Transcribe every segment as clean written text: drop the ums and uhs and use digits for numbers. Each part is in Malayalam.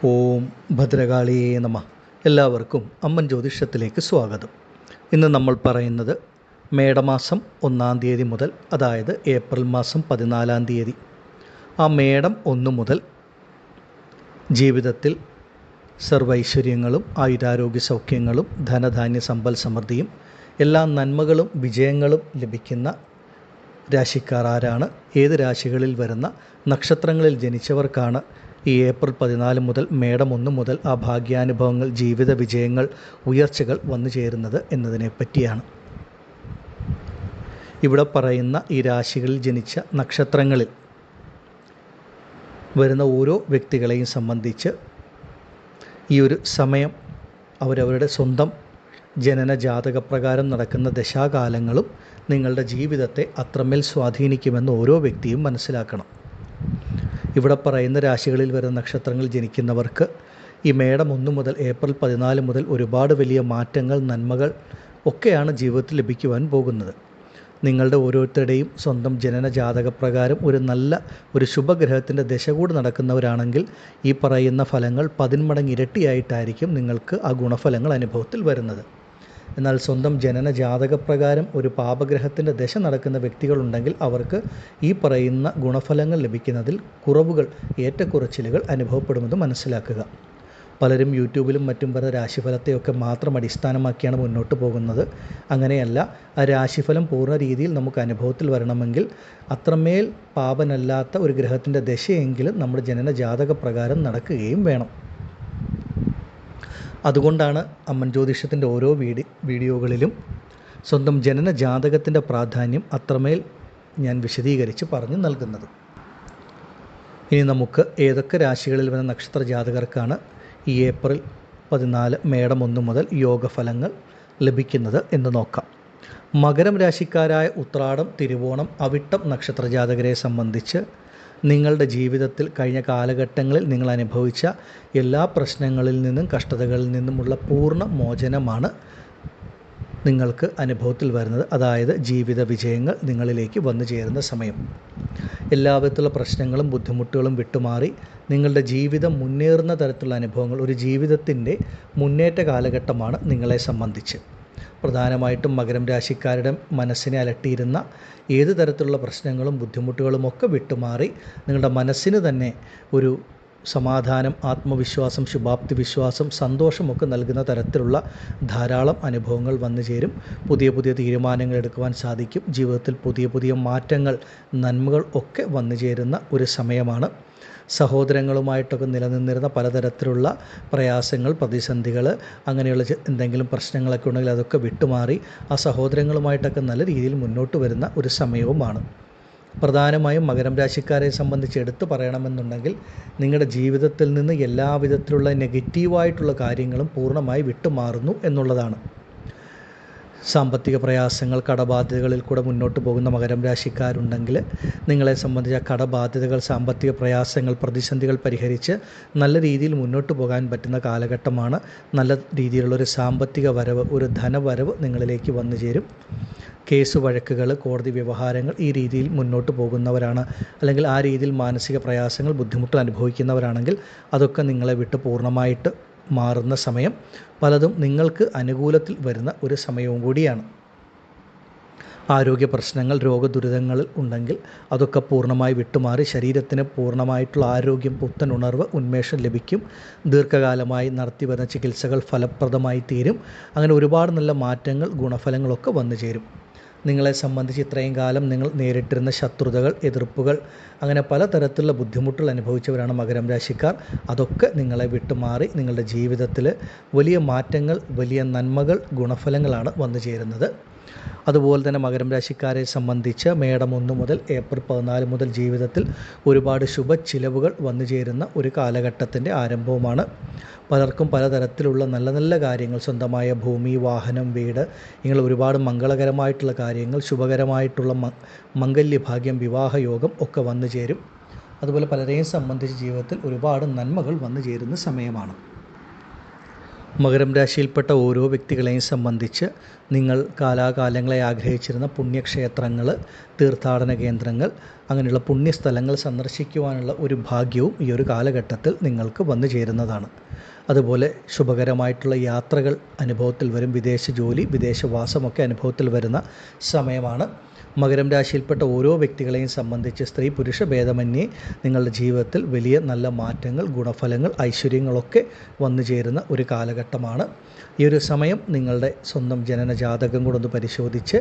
ഓം ഭദ്രകാളിയേ നമ. എല്ലാവർക്കും അമ്മൻ ജ്യോതിഷത്തിലേക്ക് സ്വാഗതം. ഇന്ന് നമ്മൾ പറയുന്നത് മേടമാസം 1-ാം തീയതി മുതൽ, അതായത് ഏപ്രിൽ മാസം 14-ാം തീയതി, ആ മേടം 1 മുതൽ ജീവിതത്തിൽ സർവൈശ്വര്യങ്ങളും ആയുരാരോഗ്യ സൗഖ്യങ്ങളും ധനധാന്യ സമ്പൽ സമൃദ്ധിയും എല്ലാ നന്മകളും വിജയങ്ങളും ലഭിക്കുന്ന രാശിക്കാർ ആരാണ്, ഏത് രാശികളിൽ വരുന്ന നക്ഷത്രങ്ങളിൽ ജനിച്ചവർക്കാണ് ഈ ഏപ്രിൽ 14 മുതൽ മേടം 1 മുതൽ ആ ഭാഗ്യാനുഭവങ്ങൾ, ജീവിത വിജയങ്ങൾ, ഉയർച്ചകൾ വന്നു ചേരുന്നത് എന്നതിനെ പറ്റിയാണ്. ഇവിടെ പറയുന്ന ഈ രാശികളിൽ ജനിച്ച നക്ഷത്രങ്ങളിൽ വരുന്ന ഓരോ വ്യക്തികളെയും സംബന്ധിച്ച് ഈ ഒരു സമയം അവരവരുടെ സ്വന്തം ജനന ജാതകപ്രകാരം നടക്കുന്ന ദശാകാലങ്ങളും നിങ്ങളുടെ ജീവിതത്തെ അത്രമേൽ സ്വാധീനിക്കുമെന്ന് ഓരോ വ്യക്തിയും മനസ്സിലാക്കണം. ഇവിടെ പറയുന്ന രാശികളിൽ വരുന്ന നക്ഷത്രങ്ങൾ ജനിക്കുന്നവർക്ക് ഈ മേടം 1 മുതൽ ഏപ്രിൽ 14 മുതൽ ഒരുപാട് വലിയ മാറ്റങ്ങൾ, നന്മകൾ ഒക്കെയാണ് ജീവിതത്തിൽ ലഭിക്കുവാൻ പോകുന്നത്. നിങ്ങളുടെ ഓരോരുത്തരുടെയും സ്വന്തം ജനന ജാതകപ്രകാരം ഒരു ശുഭഗ്രഹത്തിൻ്റെ ദശ കൂടി നടക്കുന്നവരാണെങ്കിൽ ഈ പറയുന്ന ഫലങ്ങൾ 10 മടങ്ങ് ഇരട്ടിയായിട്ടായിരിക്കും നിങ്ങൾക്ക് ആ ഗുണഫലങ്ങൾ അനുഭവത്തിൽ വരുന്നത്. എന്നാൽ സ്വന്തം ജനന ജാതകപ്രകാരം ഒരു പാപഗ്രഹത്തിൻ്റെ ദശ നടക്കുന്ന വ്യക്തികളുണ്ടെങ്കിൽ അവർക്ക് ഈ പറയുന്ന ഗുണഫലങ്ങൾ ലഭിക്കുന്നതിൽ കുറവുകൾ, ഏറ്റക്കുറച്ചിലുകൾ അനുഭവപ്പെടുമെന്ന് മനസ്സിലാക്കുക. പലരും യൂട്യൂബിലും മറ്റും പറഞ്ഞ രാശിഫലത്തെയൊക്കെ മാത്രം അടിസ്ഥാനമാക്കിയാണ് മുന്നോട്ട് പോകുന്നത്. അങ്ങനെയല്ല, ആ രാശിഫലം പൂർണ്ണ രീതിയിൽ നമുക്ക് അനുഭവത്തിൽ വരണമെങ്കിൽ അത്രമേൽ പാപനല്ലാത്ത ഒരു ഗ്രഹത്തിൻ്റെ ദശയെങ്കിലും നമ്മുടെ ജനന ജാതകപ്രകാരം നടക്കുകയും വേണം. അതുകൊണ്ടാണ് അമ്മൻ ജ്യോതിഷത്തിൻ്റെ ഓരോ വീഡിയോകളിലും സ്വന്തം ജനന ജാതകത്തിൻ്റെ പ്രാധാന്യം അത്രമേൽ ഞാൻ വിശദീകരിച്ച് പറഞ്ഞു നൽകുന്നത്. ഇനി നമുക്ക് ഏതൊക്കെ രാശികളിൽ വരുന്ന നക്ഷത്ര ജാതകർക്കാണ് ഈ ഏപ്രിൽ 14 മേടം 1 മുതൽ യോഗഫലങ്ങൾ ലഭിക്കുന്നത് എന്ന് നോക്കാം. മകരം രാശിക്കാരായ ഉത്രാടം, തിരുവോണം, അവിട്ടം നക്ഷത്ര ജാതകരെ സംബന്ധിച്ച് നിങ്ങളുടെ ജീവിതത്തിൽ കഴിഞ്ഞ കാലഘട്ടങ്ങളിൽ നിങ്ങൾ അനുഭവിച്ച എല്ലാ പ്രശ്നങ്ങളിൽ നിന്നും കഷ്ടതകളിൽ നിന്നുമുള്ള പൂർണ്ണ മോചനമാണ് നിങ്ങൾക്ക് അനുഭവത്തിൽ വരുന്നത്. അതായത് ജീവിത വിജയങ്ങൾ നിങ്ങളിലേക്ക് വന്നു ചേരുന്ന സമയം. എല്ലാ വിധത്തിലുള്ള പ്രശ്നങ്ങളും ബുദ്ധിമുട്ടുകളും വിട്ടുമാറി നിങ്ങളുടെ ജീവിതം മുന്നേറുന്ന തരത്തിലുള്ള അനുഭവങ്ങൾ, ഒരു ജീവിതത്തിൻ്റെ മുന്നേറ്റ കാലഘട്ടമാണ് നിങ്ങളെ സംബന്ധിച്ച്. പ്രധാനമായിട്ടും മകരം രാശിക്കാരുടെ മനസ്സിനെ അലട്ടിയിരുന്ന ഏത് തരത്തിലുള്ള പ്രശ്നങ്ങളും ബുദ്ധിമുട്ടുകളും ഒക്കെ വിട്ടുമാറി നിങ്ങളുടെ മനസ്സിന് തന്നെ ഒരു സമാധാനം, ആത്മവിശ്വാസം, ശുഭാപ്തി വിശ്വാസം, സന്തോഷമൊക്കെ നൽകുന്ന തരത്തിലുള്ള ധാരാളം അനുഭവങ്ങൾ വന്നു ചേരും. പുതിയ പുതിയ തീരുമാനങ്ങൾ എടുക്കുവാൻ സാധിക്കും. ജീവിതത്തിൽ പുതിയ പുതിയ മാറ്റങ്ങൾ, നന്മകൾ ഒക്കെ വന്നു ചേരുന്ന ഒരു സമയമാണ്. സഹോദരങ്ങളുമായിട്ടൊക്കെ നിലനിന്നിരുന്ന പലതരത്തിലുള്ള പ്രയാസങ്ങൾ, പ്രതിസന്ധികൾ, അങ്ങനെയുള്ള എന്തെങ്കിലും പ്രശ്നങ്ങളൊക്കെ ഉണ്ടെങ്കിൽ അതൊക്കെ വിട്ടുമാറി ആ സഹോദരങ്ങളുമായിട്ടൊക്കെ നല്ല രീതിയിൽ മുന്നോട്ട് വരുന്ന ഒരു സമയവുമാണ്. പ്രധാനമായും മകരം രാശിക്കാരെ സംബന്ധിച്ച് എടുത്തു പറയണമെന്നുണ്ടെങ്കിൽ നിങ്ങളുടെ ജീവിതത്തിൽ നിന്ന് എല്ലാവിധത്തിലുള്ള നെഗറ്റീവായിട്ടുള്ള കാര്യങ്ങളും പൂർണ്ണമായി വിട്ടുമാറുന്നു എന്നുള്ളതാണ്. സാമ്പത്തിക പ്രയാസങ്ങൾ, കടബാധ്യതകളിൽ കൂടെ മുന്നോട്ട് പോകുന്ന മകരം രാശിക്കാരുണ്ടെങ്കിൽ നിങ്ങളെ സംബന്ധിച്ച കടബാധ്യതകൾ, സാമ്പത്തിക പ്രയാസങ്ങൾ, പ്രതിസന്ധികൾ പരിഹരിച്ച് നല്ല രീതിയിൽ മുന്നോട്ട് പോകാൻ പറ്റുന്ന കാലഘട്ടമാണ്. നല്ല രീതിയിലുള്ളൊരു സാമ്പത്തിക വരവ്, ഒരു ധനവരവ് നിങ്ങളിലേക്ക് വന്നു ചേരും. കേസ് വഴക്കുകൾ, കോടതി വ്യവഹാരങ്ങൾ ഈ രീതിയിൽ മുന്നോട്ട് പോകുന്നവരാണ്, അല്ലെങ്കിൽ ആ രീതിയിൽ മാനസിക പ്രയാസങ്ങൾ, ബുദ്ധിമുട്ട് അനുഭവിക്കുന്നവരാണെങ്കിൽ അതൊക്കെ നിങ്ങളെ വിട്ട് പൂർണ്ണമായിട്ട് മാറുന്ന സമയം, പലതും നിങ്ങൾക്ക് അനുകൂലത്തിൽ വരുന്ന ഒരു സമയവും കൂടിയാണ്. ആരോഗ്യ പ്രശ്നങ്ങൾ, രോഗദുരിതങ്ങൾ ഉണ്ടെങ്കിൽ അതൊക്കെ പൂർണ്ണമായി വിട്ടുമാറി ശരീരത്തിന് പൂർണ്ണമായിട്ടുള്ള ആരോഗ്യം, പുത്തൻ ഉണർവ്, ഉന്മേഷം ലഭിക്കും. ദീർഘകാലമായി നടത്തിവരുന്ന ചികിത്സകൾ ഫലപ്രദമായി തീരും. അങ്ങനെ ഒരുപാട് നല്ല മാറ്റങ്ങൾ, ഗുണഫലങ്ങളൊക്കെ വന്നു ചേരും. നിങ്ങളെ സംബന്ധിച്ച് ഇത്രയും കാലം നിങ്ങൾ നേരിട്ടിരുന്ന ശത്രുതകൾ, എതിർപ്പുകൾ, അങ്ങനെ പലതരത്തിലുള്ള ബുദ്ധിമുട്ടുകൾ അനുഭവിച്ചവരാണ് മകരം രാശിക്കാർ. അതൊക്കെ നിങ്ങളെ വിട്ടുമാറി നിങ്ങളുടെ ജീവിതത്തിൽ വലിയ മാറ്റങ്ങൾ, വലിയ നന്മകൾ, ഗുണഫലങ്ങളാണ് വന്നു ചേരുന്നത്. അതുപോലെ തന്നെ മകരം രാശിക്കാരെ സംബന്ധിച്ച് മേടം 1 മുതൽ ഏപ്രിൽ 14 മുതൽ ജീവിതത്തിൽ ഒരുപാട് ശുഭച്ചിലവുകൾ വന്നു ചേരുന്ന ഒരു കാലഘട്ടത്തിൻ്റെ ആരംഭവുമാണ്. പലർക്കും പലതരത്തിലുള്ള നല്ല നല്ല കാര്യങ്ങൾ, സ്വന്തമായ ഭൂമി, വാഹനം, വീട്, ഇങ്ങനെ ഒരുപാട് മംഗളകരമായിട്ടുള്ള കാര്യങ്ങൾ, ശുഭകരമായിട്ടുള്ള മംഗല്യഭാഗ്യം, വിവാഹയോഗം ഒക്കെ വന്നു ചേരും. അതുപോലെ പലരെയും സംബന്ധിച്ച് ജീവിതത്തിൽ ഒരുപാട് നന്മകൾ വന്നു ചേരുന്ന സമയമാണ്. മകരം രാശിയിൽപ്പെട്ട ഓരോ വ്യക്തികളെയും സംബന്ധിച്ച് നിങ്ങൾ കാലാകാലങ്ങളെ ആഗ്രഹിച്ചിരുന്ന പുണ്യക്ഷേത്രങ്ങൾ, തീർത്ഥാടന കേന്ദ്രങ്ങൾ, അങ്ങനെയുള്ള പുണ്യസ്ഥലങ്ങൾ സന്ദർശിക്കുവാനുള്ള ഒരു ഭാഗ്യവും ഈ ഒരു കാലഘട്ടത്തിൽ നിങ്ങൾക്ക് വന്നു ചേരുന്നതാണ്. അതുപോലെ ശുഭകരമായിട്ടുള്ള യാത്രകൾ അനുഭവത്തിൽ വരും. വിദേശ ജോലി, വിദേശവാസമൊക്കെ അനുഭവത്തിൽ വരുന്ന സമയമാണ്. മകരം രാശിയിൽപ്പെട്ട ഓരോ വ്യക്തികളെയും സംബന്ധിച്ച് സ്ത്രീ പുരുഷ ഭേദമന്യേ നിങ്ങളുടെ ജീവിതത്തിൽ വലിയ നല്ല മാറ്റങ്ങൾ, ഗുണഫലങ്ങൾ, ഐശ്വര്യങ്ങളൊക്കെ വന്നു ചേരുന്ന ഒരു കാലഘട്ടമാണ്. ഈ ഒരു സമയം നിങ്ങളുടെ സ്വന്തം ജനന ജാതകം കൂടെ ഒന്ന് പരിശോധിച്ച്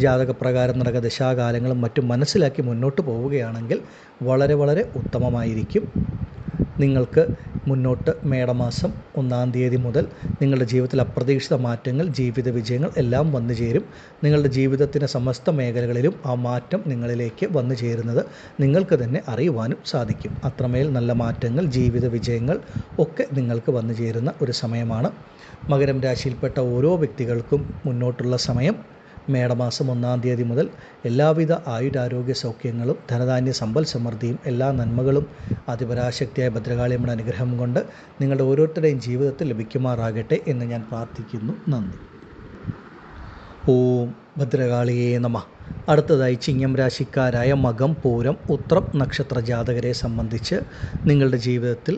ജാതകപ്രകാരം നടക്കുന്ന ദശാകാലങ്ങളും മറ്റും മനസ്സിലാക്കി മുന്നോട്ട് പോവുകയാണെങ്കിൽ വളരെ വളരെ ഉത്തമമായിരിക്കും. നിങ്ങൾക്ക് മുന്നോട്ട് മേടമാസം 1-ാം തീയതി മുതൽ നിങ്ങളുടെ ജീവിതത്തിൽ അപ്രതീക്ഷിത മാറ്റങ്ങൾ, ജീവിത വിജയങ്ങൾ എല്ലാം വന്നു ചേരും. നിങ്ങളുടെ ജീവിതത്തിൻ്റെ സമസ്ത മേഖലകളിലും ആ മാറ്റം നിങ്ങളിലേക്ക് വന്നു ചേരുന്നത് നിങ്ങൾക്ക് തന്നെ അറിയുവാനും സാധിക്കും. അത്രമേൽ നല്ല മാറ്റങ്ങൾ, ജീവിത വിജയങ്ങൾ ഒക്കെ നിങ്ങൾക്ക് വന്നു ചേരുന്ന ഒരു സമയമാണ്. മകരം രാശിയിൽപ്പെട്ട ഓരോ വ്യക്തികൾക്കും മുന്നോട്ടുള്ള സമയം മേടമാസം 1-ാം തീയതി മുതൽ എല്ലാവിധ ആയുരാരോഗ്യ സൗഖ്യങ്ങളും ധനധാന്യ സമ്പൽ സമൃദ്ധിയും എല്ലാ നന്മകളും അതിപരാശക്തിയായ ഭദ്രകാളിയമ്മയുടെ അനുഗ്രഹം കൊണ്ട് നിങ്ങളുടെ ഓരോരുത്തരുടെയും ജീവിതത്തിൽ ലഭിക്കുമാറാകട്ടെ എന്ന് ഞാൻ പ്രാർത്ഥിക്കുന്നു. നന്ദി. ഓം ഭദ്രകാളിയേ നമഃ. അടുത്തതായി ചിങ്ങം രാശിക്കാരായ മകം, പൂരം, ഉത്രം നക്ഷത്ര ജാതകരെ സംബന്ധിച്ച് നിങ്ങളുടെ ജീവിതത്തിൽ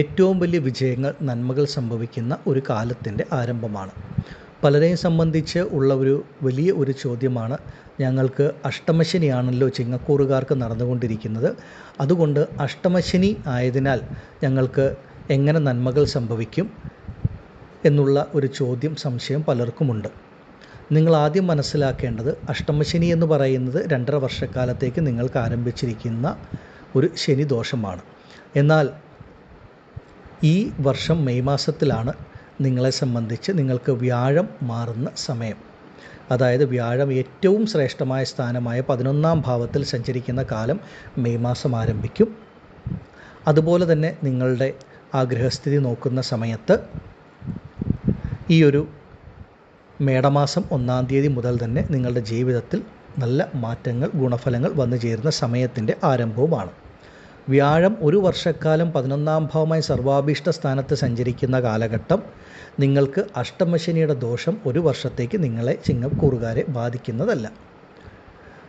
ഏറ്റവും വലിയ വിജയങ്ങൾ, നന്മകൾ സംഭവിക്കുന്ന ഒരു കാലത്തിൻ്റെ ആരംഭമാണ്. പലരെയും സംബന്ധിച്ച് ഉള്ള ഒരു വലിയ ഒരു ചോദ്യമാണ്, ഞങ്ങൾക്ക് അഷ്ടമശനിയാണല്ലോ ചിങ്ങക്കൂറുകാർക്ക് നടന്നുകൊണ്ടിരിക്കുന്നത്, അതുകൊണ്ട് അഷ്ടമശനി ആയതിനാൽ ഞങ്ങൾക്ക് എങ്ങനെ നന്മകൾ സംഭവിക്കും എന്നുള്ള ഒരു ചോദ്യം, സംശയം പലർക്കുമുണ്ട്. നിങ്ങൾ ആദ്യം മനസ്സിലാക്കേണ്ടത്, അഷ്ടമശനി എന്ന് പറയുന്നത് 2.5 വർഷക്കാലത്തേക്ക് നിങ്ങൾക്ക് ആരംഭിച്ചിരിക്കുന്ന ഒരു ശനി ദോഷമാണ്. എന്നാൽ ഈ വർഷം മെയ് മാസത്തിലാണ് നിങ്ങളെ സംബന്ധിച്ച് നിങ്ങൾക്ക് വ്യാഴം മാറുന്ന സമയം. അതായത് വ്യാഴം ഏറ്റവും ശ്രേഷ്ഠമായ സ്ഥാനമായ 11-ാം ഭാവത്തിൽ സഞ്ചരിക്കുന്ന കാലം മെയ് മാസം ആരംഭിക്കും. അതുപോലെ തന്നെ നിങ്ങളുടെ ആ ഗ്രഹസ്ഥിതി നോക്കുന്ന സമയത്ത് ഈ ഒരു മേടമാസം 1-ാം തീയതി മുതൽ തന്നെ നിങ്ങളുടെ ജീവിതത്തിൽ നല്ല മാറ്റങ്ങൾ, ഗുണഫലങ്ങൾ വന്നു ചേരുന്ന സമയത്തിൻ്റെ ആരംഭവുമാണ്. വ്യാഴം ഒരു വർഷക്കാലം 11-ാം ഭാവമായി സർവാഭീഷ്ട സ്ഥാനത്ത് സഞ്ചരിക്കുന്ന കാലഘട്ടം നിങ്ങൾക്ക് അഷ്ടമശനിയുടെ ദോഷം ഒരു വർഷത്തേക്ക് നിങ്ങളെ ചിങ്ങക്കൂറുകാരെ ബാധിക്കുന്നതല്ല.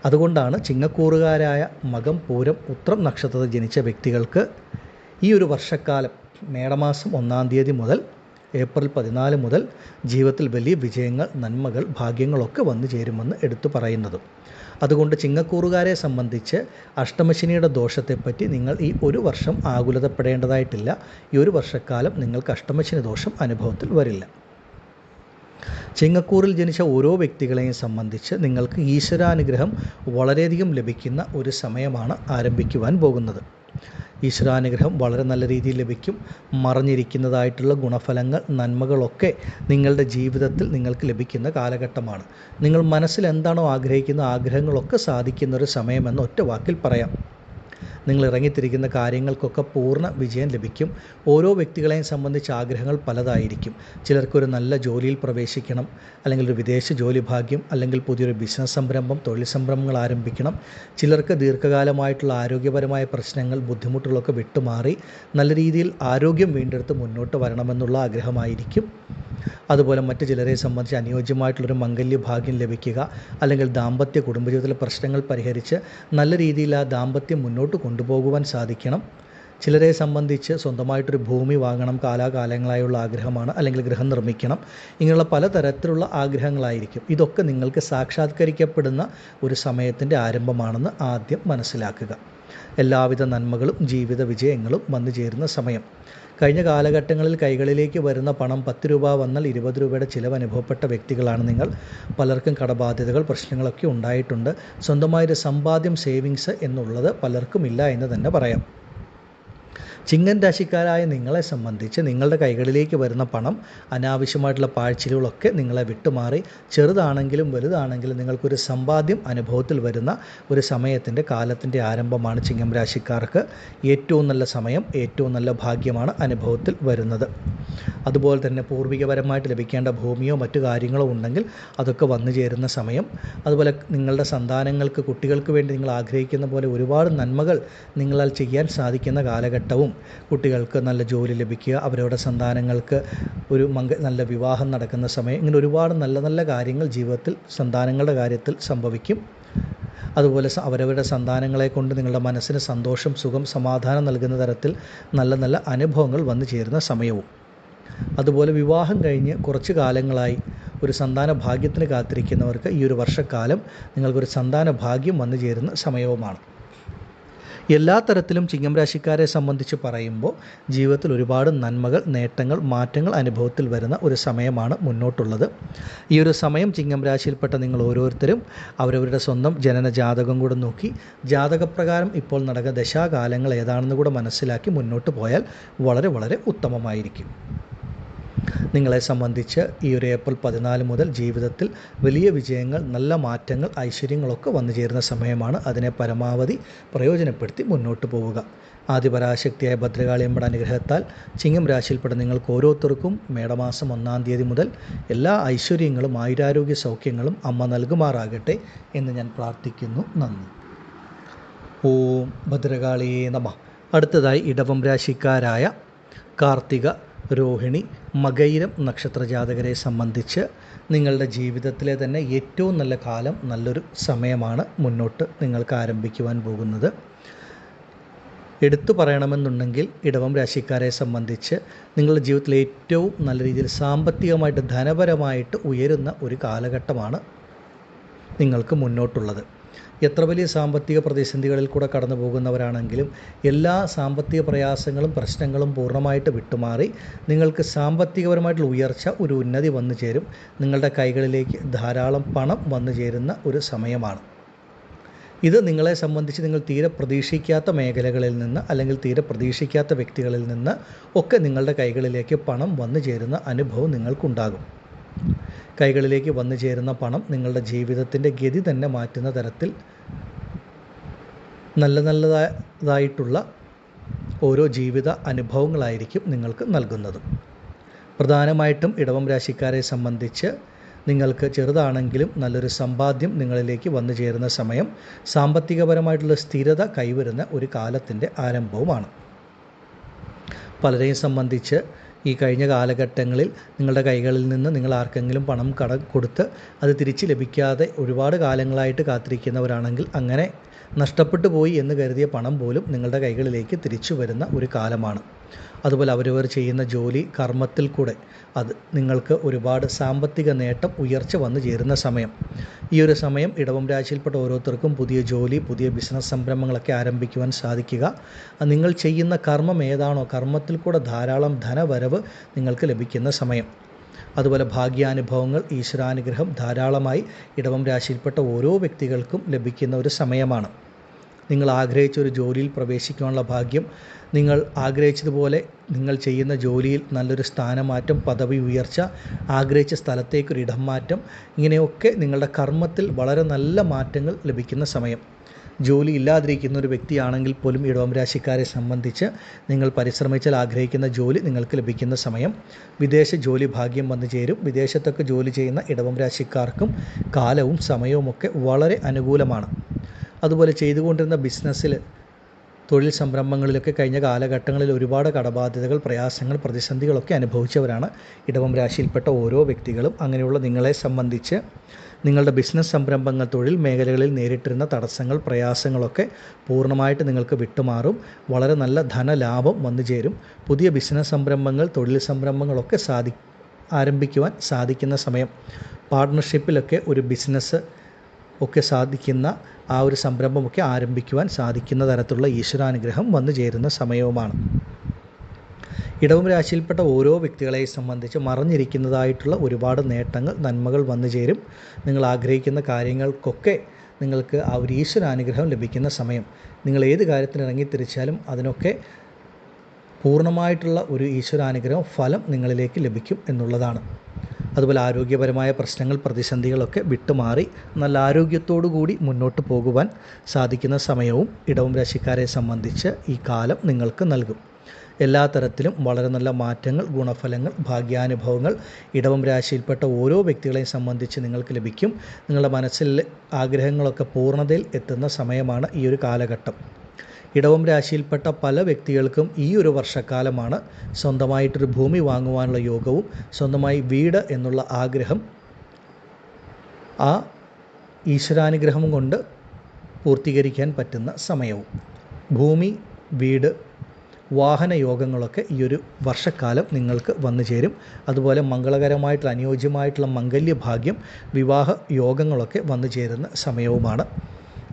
അതുകൊണ്ടാണ് ചിങ്ങക്കൂറുകാരായ മകം, പൂരം, ഉത്രം നക്ഷത്രത്തിൽ ജനിച്ച വ്യക്തികൾക്ക് ഈ ഒരു വർഷക്കാലം മേടമാസം 1-ാം തീയതി മുതൽ ഏപ്രിൽ 14 മുതൽ ജീവിതത്തിൽ വലിയ വിജയങ്ങൾ, നന്മകൾ, ഭാഗ്യങ്ങളൊക്കെ വന്നു ചേരുമെന്ന് എടുത്തു പറയുന്നത്. അതുകൊണ്ട് ചിങ്ങക്കൂറുകാരെ സംബന്ധിച്ച് അഷ്ടമശനിയുടെ ദോഷത്തെപ്പറ്റി നിങ്ങൾ ഈ ഒരു വർഷം ആകുലതപ്പെടേണ്ടതായിട്ടില്ല. ഈ ഒരു വർഷക്കാലം നിങ്ങൾക്ക് അഷ്ടമശനി ദോഷം അനുഭവത്തിൽ വരില്ല. ചിങ്ങക്കൂറിൽ ജനിച്ച ഓരോ വ്യക്തികളെയും സംബന്ധിച്ച് നിങ്ങൾക്ക് ഈശ്വരാനുഗ്രഹം വളരെയധികം ലഭിക്കുന്ന ഒരു സമയമാണ് ആരംഭിക്കുവാൻ പോകുന്നത്. ഈശ്വരാനുഗ്രഹം വളരെ നല്ല രീതിയിൽ ലഭിക്കും. മറഞ്ഞിരിക്കുന്നതായിട്ടുള്ള ഗുണഫലങ്ങൾ, നന്മകളൊക്കെ നിങ്ങളുടെ ജീവിതത്തിൽ നിങ്ങൾക്ക് ലഭിക്കുന്ന കാലഘട്ടമാണ്. നിങ്ങൾ മനസ്സിൽ എന്താണോ ആഗ്രഹിക്കുന്ന ആഗ്രഹങ്ങളൊക്കെ സാധിക്കുന്ന ഒരു സമയമെന്ന് ഒറ്റ വാക്കിൽ പറയാം. നിങ്ങൾ ഇറങ്ങിത്തിരിക്കുന്ന കാര്യങ്ങൾക്കൊക്കെ പൂർണ്ണ വിജയം ലഭിക്കും. ഓരോ വ്യക്തികളെയും സംബന്ധിച്ച് ആഗ്രഹങ്ങൾ പലതായിരിക്കും. ചിലർക്കൊരു നല്ല ജോലിയിൽ പ്രവേശിക്കണം, അല്ലെങ്കിൽ ഒരു വിദേശ ജോലി ഭാഗ്യം, അല്ലെങ്കിൽ പുതിയൊരു ബിസിനസ് സംരംഭം, തൊഴിൽ സംരംഭങ്ങൾ ആരംഭിക്കണം. ചിലർക്ക് ദീർഘകാലമായിട്ടുള്ള ആരോഗ്യപരമായ പ്രശ്നങ്ങൾ, ബുദ്ധിമുട്ടുകളൊക്കെ വിട്ടുമാറി നല്ല രീതിയിൽ ആരോഗ്യം വീണ്ടെടുത്ത് മുന്നോട്ട് വരണമെന്നുള്ള ആഗ്രഹമായിരിക്കും. അതുപോലെ മറ്റു ചിലരെ സംബന്ധിച്ച് അനുയോജ്യമായിട്ടുള്ളൊരു മംഗല്യ ഭാഗ്യം ലഭിക്കുക, അല്ലെങ്കിൽ ദാമ്പത്യ കുടുംബജീവിതത്തിലെ പ്രശ്നങ്ങൾ പരിഹരിച്ച് നല്ല രീതിയിൽ ആ ദാമ്പത്യം മുന്നോട്ട് കൊണ്ടുപോകുവാൻ സാധിക്കണം. ചിലരെ സംബന്ധിച്ച് സ്വന്തമായിട്ടൊരു ഭൂമി വാങ്ങണം, കാലാകാലങ്ങളായുള്ള ആഗ്രഹമാണ്, അല്ലെങ്കിൽ ഗൃഹം നിർമ്മിക്കണം. ഇങ്ങനെയുള്ള പലതരത്തിലുള്ള ആഗ്രഹങ്ങളായിരിക്കും. ഇതൊക്കെ നിങ്ങൾക്ക് സാക്ഷാത്കരിക്കപ്പെടുന്ന ഒരു സമയത്തിൻ്റെ ആരംഭമാണെന്ന് ആദ്യം മനസ്സിലാക്കുക. എല്ലാവിധ നന്മകളും ജീവിത വിജയങ്ങളും വന്നു ചേരുന്ന സമയം. കഴിഞ്ഞ കാലഘട്ടങ്ങളിൽ കൈകളിലേക്ക് വരുന്ന പണം 10 രൂപ വന്നാൽ 20 രൂപയുടെ ചിലവ് അനുഭവപ്പെട്ട വ്യക്തികളാണ് നിങ്ങൾ. പലർക്കും കടബാധ്യതകൾ, പ്രശ്നങ്ങളൊക്കെ ഉണ്ടായിട്ടുണ്ട്. സ്വന്തമായൊരു സമ്പാദ്യം, സേവിങ്സ് എന്നുള്ളത് പലർക്കും ഇല്ല എന്ന് തന്നെ പറയാം. ചിങ്ങൻ രാശിക്കാരായ നിങ്ങളെ സംബന്ധിച്ച് നിങ്ങളുടെ കൈകളിലേക്ക് വരുന്ന പണം, അനാവശ്യമായിട്ടുള്ള പാഴ്ചിലുകളൊക്കെ നിങ്ങളെ വിട്ടുമാറി ചെറുതാണെങ്കിലും വലുതാണെങ്കിലും നിങ്ങൾക്കൊരു സമ്പാദ്യം അനുഭവത്തിൽ വരുന്ന ഒരു സമയത്തിൻ്റെ കാലത്തിൻ്റെ ആരംഭമാണ് ചിങ്ങം രാശിക്കാർക്ക്. ഏറ്റവും നല്ല സമയം, ഏറ്റവും നല്ല ഭാഗ്യമാണ് അനുഭവത്തിൽ വരുന്നത്. അതുപോലെ തന്നെ പൂർവികപരമായിട്ട് ലഭിക്കേണ്ട ഭൂമിയോ മറ്റു കാര്യങ്ങളോ ഉണ്ടെങ്കിൽ അതൊക്കെ വന്നു ചേരുന്ന സമയം. അതുപോലെ നിങ്ങളുടെ സന്താനങ്ങൾക്ക്, കുട്ടികൾക്ക് വേണ്ടി നിങ്ങൾ ആഗ്രഹിക്കുന്ന പോലെ ഒരുപാട് നന്മകൾ നിങ്ങളാൽ ചെയ്യാൻ സാധിക്കുന്ന കാലഘട്ടവും, കുട്ടികൾക്ക് നല്ല ജോലി ലഭിക്കുക, അവരുടെ സന്താനങ്ങൾക്ക് ഒരു നല്ല വിവാഹം നടക്കുന്ന സമയം, ഇങ്ങനെ ഒരുപാട് നല്ല നല്ല കാര്യങ്ങൾ ജീവിതത്തിൽ സന്താനങ്ങളുടെ കാര്യത്തിൽ സംഭവിക്കും. അതുപോലെ അവരവരുടെ സന്താനങ്ങളെ കൊണ്ട് നിങ്ങളുടെ മനസ്സിന് സന്തോഷം, സുഖം, സമാധാനം നൽകുന്ന തരത്തിൽ നല്ല നല്ല അനുഭവങ്ങൾ വന്നു ചേരുന്ന സമയവും. അതുപോലെ വിവാഹം കഴിഞ്ഞ് കുറച്ച് കാലങ്ങളായി ഒരു സന്താന ഭാഗ്യത്തിന് കാത്തിരിക്കുന്നവർക്ക് ഈ ഒരു വർഷക്കാലം നിങ്ങൾക്കൊരു സന്താന ഭാഗ്യം വന്നു ചേരുന്ന സമയവുമാണ്. എല്ലാ തരത്തിലും ചിങ്ങം രാശിക്കാരെ സംബന്ധിച്ച് പറയുമ്പോൾ ജീവിതത്തിൽ ഒരുപാട് നന്മകൾ, നേട്ടങ്ങൾ, മാറ്റങ്ങൾ അനുഭവത്തിൽ വരുന്ന ഒരു സമയമാണ് മുന്നോട്ടുള്ളത്. ഈ ഒരു സമയം ചിങ്ങം രാശിയിൽപ്പെട്ട നിങ്ങൾ ഓരോരുത്തരും അവരവരുടെ സ്വന്തം ജനന ജാതകം കൂടെ നോക്കി ജാതകപ്രകാരം ഇപ്പോൾ നടക്കുന്ന ദശാകാലങ്ങൾ ഏതാണെന്ന് കൂടെ മനസ്സിലാക്കി മുന്നോട്ട് പോയാൽ വളരെ വളരെ ഉത്തമമായിരിക്കും. നിങ്ങളെ സംബന്ധിച്ച് ഈ ഒരു ഏപ്രിൽ 14 മുതൽ ജീവിതത്തിൽ വലിയ വിജയങ്ങൾ, നല്ല മാറ്റങ്ങൾ, ഐശ്വര്യങ്ങളൊക്കെ വന്നു ചേരുന്ന സമയമാണ്. അതിനെ പരമാവധി പ്രയോജനപ്പെടുത്തി മുന്നോട്ട് പോവുക. ആദിപരാശക്തിയായ ഭദ്രകാളിയമ്മയുടെ അനുഗ്രഹത്താൽ ചിങ്ങം രാശിയിൽപ്പെട്ട നിങ്ങൾക്ക് ഓരോരുത്തർക്കും മേടമാസം 1-ാം തീയതി മുതൽ എല്ലാ ഐശ്വര്യങ്ങളും ആയുരാരോഗ്യ സൗഖ്യങ്ങളും അമ്മ നൽകുമാറാകട്ടെ എന്ന് ഞാൻ പ്രാർത്ഥിക്കുന്നു. നന്ദി. ഓം ഭദ്രകാളിയേ നമഃ. അടുത്തതായി ഇടവം രാശിക്കാരായ കാർത്തിക, രോഹിണി, മകയിരം നക്ഷത്ര ജാതകരെ സംബന്ധിച്ച് നിങ്ങളുടെ ജീവിതത്തിലെ തന്നെ ഏറ്റവും നല്ല കാലം, നല്ലൊരു സമയമാണ് മുന്നോട്ട് നിങ്ങൾക്ക് ആരംഭിക്കുവാൻ പോകുന്നത്. എടുത്തു പറയണമെന്നുണ്ടെങ്കിൽ ഇടവം രാശിക്കാരെ സംബന്ധിച്ച് നിങ്ങളുടെ ജീവിതത്തിലെ ഏറ്റവും നല്ല രീതിയിൽ സാമ്പത്തികമായിട്ട്, ധനപരമായിട്ട് ഉയരുന്ന ഒരു കാലഘട്ടമാണ് നിങ്ങൾക്ക് മുന്നോട്ടുള്ളത്. എത്ര വലിയ സാമ്പത്തിക പ്രതിസന്ധികളിൽ കൂടെ കടന്നു പോകുന്നവരാണെങ്കിലും എല്ലാ സാമ്പത്തിക പ്രയാസങ്ങളും പ്രശ്നങ്ങളും പൂർണ്ണമായിട്ട് വിട്ടുമാറി നിങ്ങൾക്ക് സാമ്പത്തികപരമായിട്ടുള്ള ഉയർച്ച, ഒരു ഉന്നതി വന്നു ചേരും. നിങ്ങളുടെ കൈകളിലേക്ക് ധാരാളം പണം വന്നു ചേരുന്ന ഒരു സമയമാണ്. ഇത് നിങ്ങളെ സംബന്ധിച്ച് നിങ്ങൾ തീരെ പ്രതീക്ഷിക്കാത്ത മേഖലകളിൽ നിന്ന് അല്ലെങ്കിൽ തീരെ പ്രതീക്ഷിക്കാത്ത വ്യക്തികളിൽ നിന്ന് ഒക്കെ നിങ്ങളുടെ കൈകളിലേക്ക് പണം വന്നു ചേരുന്ന അനുഭവം നിങ്ങൾക്കുണ്ടാകും. കൈകളിലേക്ക് വന്നു ചേരുന്ന പണം നിങ്ങളുടെ ജീവിതത്തിൻ്റെ ഗതി തന്നെ മാറ്റുന്ന തരത്തിൽ നല്ലതായിട്ടുള്ള ഓരോ ജീവിത അനുഭവങ്ങളായിരിക്കും നിങ്ങൾക്ക് നൽകുന്നത്. പ്രധാനമായിട്ടും ഇടവം രാശിക്കാരെ സംബന്ധിച്ച് നിങ്ങൾക്ക് ചെറുതാണെങ്കിലും നല്ലൊരു സമ്പാദ്യം നിങ്ങളിലേക്ക് വന്നു ചേരുന്ന സമയം, സാമ്പത്തികപരമായിട്ടുള്ള സ്ഥിരത കൈവരുന്ന ഒരു കാലത്തിൻ്റെ ആരംഭവുമാണ്. പലരെയും സംബന്ധിച്ച് ഈ കഴിഞ്ഞ കാലഘട്ടങ്ങളിൽ നിങ്ങളുടെ കൈകളിൽ നിന്ന് നിങ്ങൾ ആർക്കെങ്കിലും പണം കടം കൊടുത്ത് അത് തിരിച്ച് ലഭിക്കാതെ ഒരുപാട് കാലങ്ങളായിട്ട് കാത്തിരിക്കുന്നവരാണെങ്കിൽ അങ്ങനെ നഷ്ടപ്പെട്ടു പോയി എന്ന് കരുതിയ പണം പോലും നിങ്ങളുടെ കൈകളിലേക്ക് തിരിച്ചു വരുന്ന ഒരു കാലമാണ്. അതുപോലെ അവരവർ ചെയ്യുന്ന ജോലി, കർമ്മത്തിൽ കൂടെ അത് നിങ്ങൾക്ക് ഒരുപാട് സാമ്പത്തിക നേട്ടം, ഉയർച്ച വന്നു ചേരുന്ന സമയം. ഈ ഒരു സമയം ഇടവം രാശിയിൽപ്പെട്ട ഓരോരുത്തർക്കും പുതിയ ജോലി, പുതിയ ബിസിനസ് സംരംഭങ്ങളൊക്കെ ആരംഭിക്കുവാൻ സാധിക്കുക. നിങ്ങൾ ചെയ്യുന്ന കർമ്മം ഏതാണോ, കർമ്മത്തിൽ കൂടെ ധാരാളം ധനവരവ് നിങ്ങൾക്ക് ലഭിക്കുന്ന സമയം. അതുപോലെ ഭാഗ്യാനുഭവങ്ങൾ, ഈശ്വരാനുഗ്രഹം ധാരാളമായി ഇടവം രാശിയിൽപ്പെട്ട ഓരോ വ്യക്തികൾക്കും ലഭിക്കുന്ന ഒരു സമയമാണ്. നിങ്ങൾ ആഗ്രഹിച്ച ഒരു ജോലിയിൽ പ്രവേശിക്കാനുള്ള ഭാഗ്യം, നിങ്ങൾ ആഗ്രഹിച്ചതുപോലെ നിങ്ങൾ ചെയ്യുന്ന ജോലിയിൽ നല്ലൊരു സ്ഥാനമാറ്റം, പദവി ഉയർച്ച, ആഗ്രഹിച്ച സ്ഥലത്തേക്കൊരു ഇടം മാറ്റം, ഇങ്ങനെയൊക്കെ നിങ്ങളുടെ കർമ്മത്തിൽ വളരെ നല്ല മാറ്റങ്ങൾ ലഭിക്കുന്ന സമയം. ജോലി ഇല്ലാതിരിക്കുന്ന ഒരു വ്യക്തിയാണെങ്കിൽ പോലും ഇടവം രാശിക്കാരെ സംബന്ധിച്ച് നിങ്ങൾ പരിശ്രമിച്ചാൽ ആഗ്രഹിക്കുന്ന ജോലി നിങ്ങൾക്ക് ലഭിക്കുന്ന സമയം. വിദേശ ജോലി ഭാഗ്യം വന്നു ചേരും. വിദേശത്തൊക്കെ ജോലി ചെയ്യുന്ന ഇടവം രാശിക്കാർക്കും കാലവും സമയവുമൊക്കെ വളരെ അനുകൂലമാണ്. അതുപോലെ ചെയ്തുകൊണ്ടിരുന്ന ബിസിനസ്സിൽ, തൊഴിൽ സംരംഭങ്ങളിലൊക്കെ കഴിഞ്ഞ കാലഘട്ടങ്ങളിൽ ഒരുപാട് കടബാധ്യതകൾ, പ്രയാസങ്ങൾ, പ്രതിസന്ധികളൊക്കെ അനുഭവിച്ചവരാണ് ഇടവം രാശിയിൽപ്പെട്ട ഓരോ വ്യക്തികളും. അങ്ങനെയുള്ള നിങ്ങളെ സംബന്ധിച്ച് നിങ്ങളുടെ ബിസിനസ് സംരംഭങ്ങൾ, തൊഴിൽ മേഖലകളിൽ നേരിട്ടിരുന്ന തടസ്സങ്ങൾ, പ്രയാസങ്ങളൊക്കെ പൂർണ്ണമായിട്ട് നിങ്ങൾക്ക് വിട്ടുമാറും. വളരെ നല്ല ധനലാഭം വന്നു ചേരും. പുതിയ ബിസിനസ് സംരംഭങ്ങൾ, തൊഴിൽ സംരംഭങ്ങളൊക്കെ ആരംഭിക്കുവാൻ സാധിക്കുന്ന സമയം. പാർട്ട്ണർഷിപ്പിലൊക്കെ ഒരു ബിസിനസ് ഒക്കെ സാധിക്കുന്ന ആ ഒരു സംരംഭമൊക്കെ ആരംഭിക്കുവാൻ സാധിക്കുന്ന തരത്തിലുള്ള ഈശ്വരാനുഗ്രഹം വന്നു ചേരുന്ന സമയവുമാണ്. ഇടവം രാശിയിൽപ്പെട്ട ഓരോ വ്യക്തികളെ സംബന്ധിച്ച് മറഞ്ഞിരിക്കുന്നതായിട്ടുള്ള ഒരുപാട് നേട്ടങ്ങൾ, നന്മകൾ വന്നു ചേരും. നിങ്ങൾ ആഗ്രഹിക്കുന്ന കാര്യങ്ങൾക്കൊക്കെ നിങ്ങൾക്ക് ആ ഒരു ഈശ്വരാനുഗ്രഹം ലഭിക്കുന്ന സമയം. നിങ്ങൾ ഏത് കാര്യത്തിന് ഇറങ്ങിത്തിരിച്ചാലും അതിനൊക്കെ പൂർണ്ണമായിട്ടുള്ള ഒരു ഈശ്വരാനുഗ്രഹം, ഫലം നിങ്ങളിലേക്ക് ലഭിക്കും എന്നുള്ളതാണ്. അതുപോലെ ആരോഗ്യപരമായ പ്രശ്നങ്ങൾ, പ്രതിസന്ധികളൊക്കെ വിട്ടുമാറി നല്ല ആരോഗ്യത്തോടു കൂടി മുന്നോട്ട് പോകുവാൻ സാധിക്കുന്ന സമയവും ഇടവം രാശിക്കാരെ സംബന്ധിച്ച് ഈ കാലം നിങ്ങൾക്ക് നൽകും. എല്ലാ തരത്തിലും വളരെ നല്ല മാറ്റങ്ങൾ, ഗുണഫലങ്ങൾ, ഭാഗ്യാനുഭവങ്ങൾ ഇടവം രാശിയിൽപ്പെട്ട ഓരോ വ്യക്തികളെയും സംബന്ധിച്ച് നിങ്ങൾക്ക് ലഭിക്കും. നിങ്ങളുടെ മനസ്സിലെ ആഗ്രഹങ്ങളൊക്കെ പൂർണ്ണതയിൽ എത്തുന്ന സമയമാണ് ഈ ഒരു കാലഘട്ടം. ഇടവം രാശിയിൽപ്പെട്ട പല വ്യക്തികൾക്കും ഈ ഒരു വർഷക്കാലമാണ് സ്വന്തമായിട്ടൊരു ഭൂമി വാങ്ങുവാനുള്ള യോഗവും സ്വന്തമായി വീട് എന്നുള്ള ആഗ്രഹം ആ ഈശ്വരാനുഗ്രഹം കൊണ്ട് പൂർത്തീകരിക്കാൻ പറ്റുന്ന സമയവും. ഭൂമി, വീട്, വാഹന യോഗങ്ങളൊക്കെ ഈ ഒരു വർഷക്കാലം നിങ്ങൾക്ക് വന്നു ചേരും. അതുപോലെ മംഗളകരമായിട്ടുള്ള അനുയോജ്യമായിട്ടുള്ള മംഗല്യഭാഗ്യം, വിവാഹ യോഗങ്ങളൊക്കെ വന്നു ചേരുന്ന സമയവുമാണ്.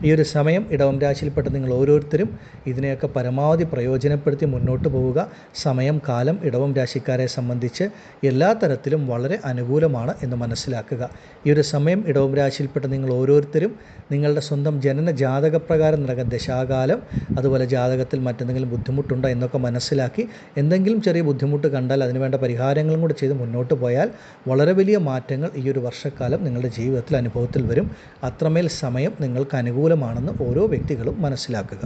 ഈ ഒരു സമയം ഇടവം രാശിയിൽപ്പെട്ട നിങ്ങൾ ഓരോരുത്തരും ഇതിനെയൊക്കെ പരമാവധി പ്രയോജനപ്പെടുത്തി മുന്നോട്ട് പോവുക. സമയം, കാലം ഇടവം രാശിക്കാരെ സംബന്ധിച്ച് എല്ലാ തരത്തിലും വളരെ അനുകൂലമാണ് എന്ന് മനസ്സിലാക്കുക. ഈ ഒരു സമയം ഇടവം രാശിയിൽപ്പെട്ട നിങ്ങൾ ഓരോരുത്തരും നിങ്ങളുടെ സ്വന്തം ജനന ജാതകപ്രകാരം നടക്കുന്ന ദശാകാലം, അതുപോലെ ജാതകത്തിൽ മറ്റെന്തെങ്കിലും ബുദ്ധിമുട്ടുണ്ടോ എന്നൊക്കെ മനസ്സിലാക്കി എന്തെങ്കിലും ചെറിയ ബുദ്ധിമുട്ട് കണ്ടാൽ അതിനുവേണ്ട പരിഹാരങ്ങളും കൂടി ചെയ്ത് മുന്നോട്ട് പോയാൽ വളരെ വലിയ മാറ്റങ്ങൾ ഈ ഒരു വർഷക്കാലം നിങ്ങളുടെ ജീവിതത്തിൽ അനുഭവത്തിൽ വരും. അത്രമേൽ സമയം നിങ്ങൾക്ക് അനുകൂലമാണെന്ന് ഓരോ വ്യക്തികളും മനസ്സിലാക്കുക.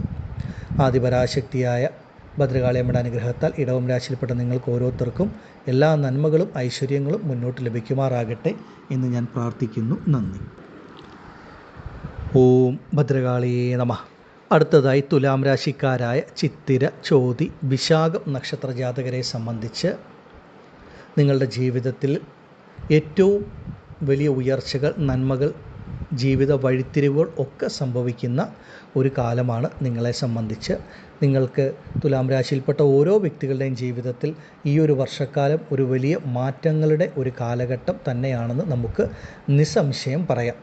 ആദിപരാശക്തിയായ ഭദ്രകാളിയമ്മയുടെ അനുഗ്രഹത്താൽ ഇടവം രാശിയിൽപ്പെട്ട നിങ്ങൾക്ക് ഓരോരുത്തർക്കും എല്ലാ നന്മകളും ഐശ്വര്യങ്ങളും മുന്നോട്ട് ലഭിക്കുമാറാകട്ടെ എന്ന് ഞാൻ പ്രാർത്ഥിക്കുന്നു. നന്ദി. ഓം ഭദ്രകാളിയേ നമഃ. അടുത്തതായി തുലാം രാശിക്കാരായ ചിത്തിര, ചോതി, വിശാഖം നക്ഷത്ര ജാതകരെ സംബന്ധിച്ച് നിങ്ങളുടെ ജീവിതത്തിൽ ഏറ്റവും വലിയ ഉയർച്ചകൾ, നന്മകൾ, ജീവിത വഴിത്തിരിവുകൾ ഒക്കെ സംഭവിക്കുന്ന ഒരു കാലമാണ് നിങ്ങളെ സംബന്ധിച്ച്. നിങ്ങൾക്ക് തുലാം രാശിയിൽപ്പെട്ട ഓരോ വ്യക്തികളുടെയും ജീവിതത്തിൽ ഈ ഒരു വർഷക്കാലം ഒരു വലിയ മാറ്റങ്ങളുടെ ഒരു കാലഘട്ടം തന്നെയാണെന്ന് നമുക്ക് നിസ്സംശയം പറയാം.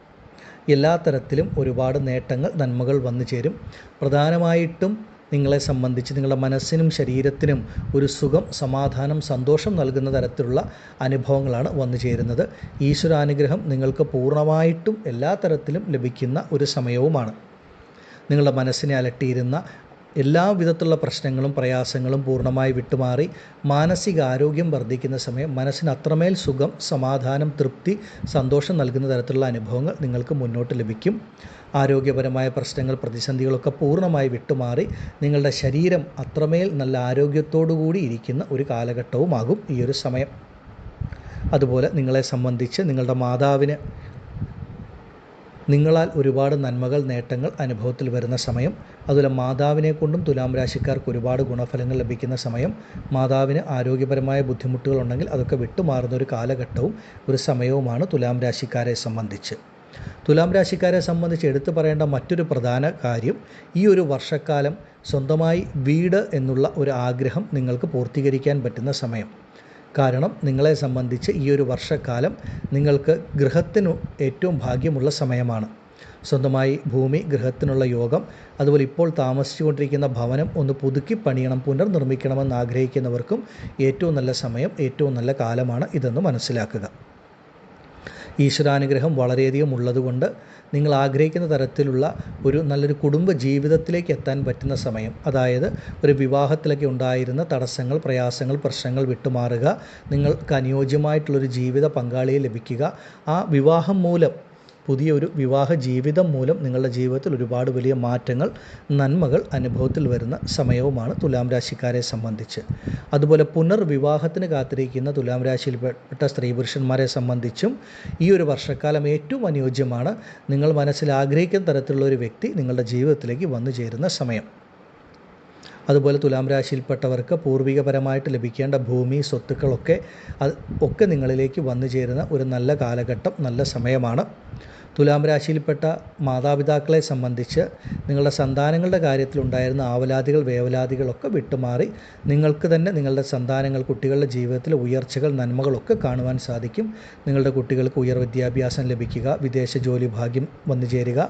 എല്ലാ തരത്തിലും ഒരുപാട് നേട്ടങ്ങൾ, നന്മകൾ വന്നു ചേരും. പ്രധാനമായിട്ടും നിങ്ങളെ സംബന്ധിച്ച് നിങ്ങളുടെ മനസ്സിനും ശരീരത്തിനും ഒരു സുഖം, സമാധാനം, സന്തോഷം നൽകുന്ന തരത്തിലുള്ള അനുഭവങ്ങളാണ് വന്നു ചേരുന്നത്. ഈശ്വരാനുഗ്രഹം നിങ്ങൾക്ക് പൂർണ്ണമായിട്ടും എല്ലാ തരത്തിലും ലഭിക്കുന്ന ഒരു സമയവുമാണ്. നിങ്ങളുടെ മനസ്സിനെ അലട്ടിയിരുന്ന എല്ലാ വിധത്തിലുള്ള പ്രശ്നങ്ങളും പ്രയാസങ്ങളും പൂർണ്ണമായി വിട്ടുമാറി മാനസികാരോഗ്യം വർദ്ധിക്കുന്ന സമയം, മനസ്സിന് അത്രമേൽ സുഖം, സമാധാനം, തൃപ്തി, സന്തോഷം നൽകുന്ന തരത്തിലുള്ള അനുഭവങ്ങൾ നിങ്ങൾക്ക് മുന്നോട്ട് ലഭിക്കും. ആരോഗ്യപരമായ പ്രശ്നങ്ങൾ, പ്രതിസന്ധികളൊക്കെ പൂർണ്ണമായി വിട്ടുമാറി നിങ്ങളുടെ ശരീരം അത്രമേൽ നല്ല ആരോഗ്യത്തോടു കൂടി ഇരിക്കുന്ന ഒരു കാലഘട്ടവുമാകും ഈ ഒരു സമയം. അതുപോലെ നിങ്ങളെ സംബന്ധിച്ച് നിങ്ങളുടെ മാതാവിന് നിങ്ങളാൽ ഒരുപാട് നന്മകൾ, നേട്ടങ്ങൾ അനുഭവത്തിൽ വരുന്ന സമയം. അതുപോലെ മാതാവിനെ കൊണ്ടും തുലാം രാശിക്കാർക്ക് ഒരുപാട് ഗുണഫലങ്ങൾ ലഭിക്കുന്ന സമയം. മാതാവിന് ആരോഗ്യപരമായ ബുദ്ധിമുട്ടുകൾ ഉണ്ടെങ്കിൽ അതൊക്കെ വിട്ടുമാറുന്ന ഒരു കാലഘട്ടവും ഒരു സമയവുമാണ് തുലാം രാശിക്കാരെ സംബന്ധിച്ച്. തുലാം രാശിക്കാരെ സംബന്ധിച്ച് എടുത്തു പറയേണ്ട മറ്റൊരു പ്രധാന കാര്യം, ഈ ഒരു വർഷക്കാലം സ്വന്തമായി വീട് എന്നുള്ള ഒരു ആഗ്രഹം നിങ്ങൾക്ക് പൂർത്തീകരിക്കാൻ പറ്റുന്ന സമയം. കാരണം നിങ്ങളെ സംബന്ധിച്ച് ഈ ഒരു വർഷക്കാലം നിങ്ങൾക്ക് ഗൃഹത്തിന് ഏറ്റവും ഭാഗ്യമുള്ള സമയമാണ്. സ്വന്തമായി ഭൂമി, ഗൃഹത്തിനുള്ള യോഗം, അതുപോലെ ഇപ്പോൾ താമസിച്ചുകൊണ്ടിരിക്കുന്ന ഭവനം ഒന്ന് പുതുക്കി പണിയണം, പുനർനിർമ്മിക്കണമെന്ന് ആഗ്രഹിക്കുന്നവർക്കും ഏറ്റവും നല്ല സമയം, ഏറ്റവും നല്ല കാലമാണ് ഇതെന്ന് മനസ്സിലാക്കുക. ഈശ്വരാനുഗ്രഹം വളരെയധികം ഉള്ളതുകൊണ്ട് നിങ്ങൾ ആഗ്രഹിക്കുന്ന തരത്തിലുള്ള ഒരു നല്ലൊരു കുടുംബ ജീവിതത്തിലേക്ക് എത്താൻ പറ്റുന്ന സമയം. അതായത് ഒരു വിവാഹത്തിലൊക്കെ ഉണ്ടായിരുന്ന തടസ്സങ്ങൾ, പ്രയാസങ്ങൾ, പ്രശ്നങ്ങൾ വിട്ടുമാറുക, നിങ്ങൾക്ക് അനുയോജ്യമായിട്ടുള്ളൊരു ജീവിത പങ്കാളിയെ ലഭിക്കുക. ആ വിവാഹം മൂലം, പുതിയൊരു വിവാഹ ജീവിതം മൂലം നിങ്ങളുടെ ജീവിതത്തിൽ ഒരുപാട് വലിയ മാറ്റങ്ങൾ, നന്മകൾ അനുഭവത്തിൽ വരുന്ന സമയവുമാണ് തുലാം രാശിക്കാരെ സംബന്ധിച്ച്. അതുപോലെ പുനർവിവാഹത്തിന് കാത്തിരിക്കുന്ന തുലാം രാശിയിൽപ്പെട്ട സ്ത്രീ പുരുഷന്മാരെ സംബന്ധിച്ചും ഈ ഒരു വർഷക്കാലം ഏറ്റവും അനുയോജ്യമാണ്. നിങ്ങൾ മനസ്സിൽ ആഗ്രഹിക്കുന്ന തരത്തിലുള്ള ഒരു വ്യക്തി നിങ്ങളുടെ ജീവിതത്തിലേക്ക് വന്നു ചേരുന്ന സമയം. അതുപോലെ തുലാം രാശിയിൽപ്പെട്ടവർക്ക് പൂർവികപരമായിട്ട് ലഭിക്കേണ്ട ഭൂമി, സ്വത്തുക്കളൊക്കെ ഒക്കെ നിങ്ങളിലേക്ക് വന്നു ചേരുന്ന ഒരു നല്ല കാലഘട്ടം, നല്ല സമയമാണ്. തുലാം രാശിയിൽപ്പെട്ട മാതാപിതാക്കളെ സംബന്ധിച്ച് നിങ്ങളുടെ സന്താനങ്ങളുടെ കാര്യത്തിലുണ്ടായിരുന്ന ആവലാതികൾ, വേവലാതികളൊക്കെ വിട്ടുമാറി നിങ്ങൾക്ക് തന്നെ നിങ്ങളുടെ സന്താനങ്ങൾ, കുട്ടികളുടെ ജീവിതത്തിലെ ഉയർച്ചകൾ, നന്മകളൊക്കെ കാണുവാൻ സാധിക്കും. നിങ്ങളുടെ കുട്ടികൾക്ക് ഉയർ വിദ്യാഭ്യാസം ലഭിക്കുക, വിദേശ ജോലി ഭാഗ്യം വന്നു ചേരുക,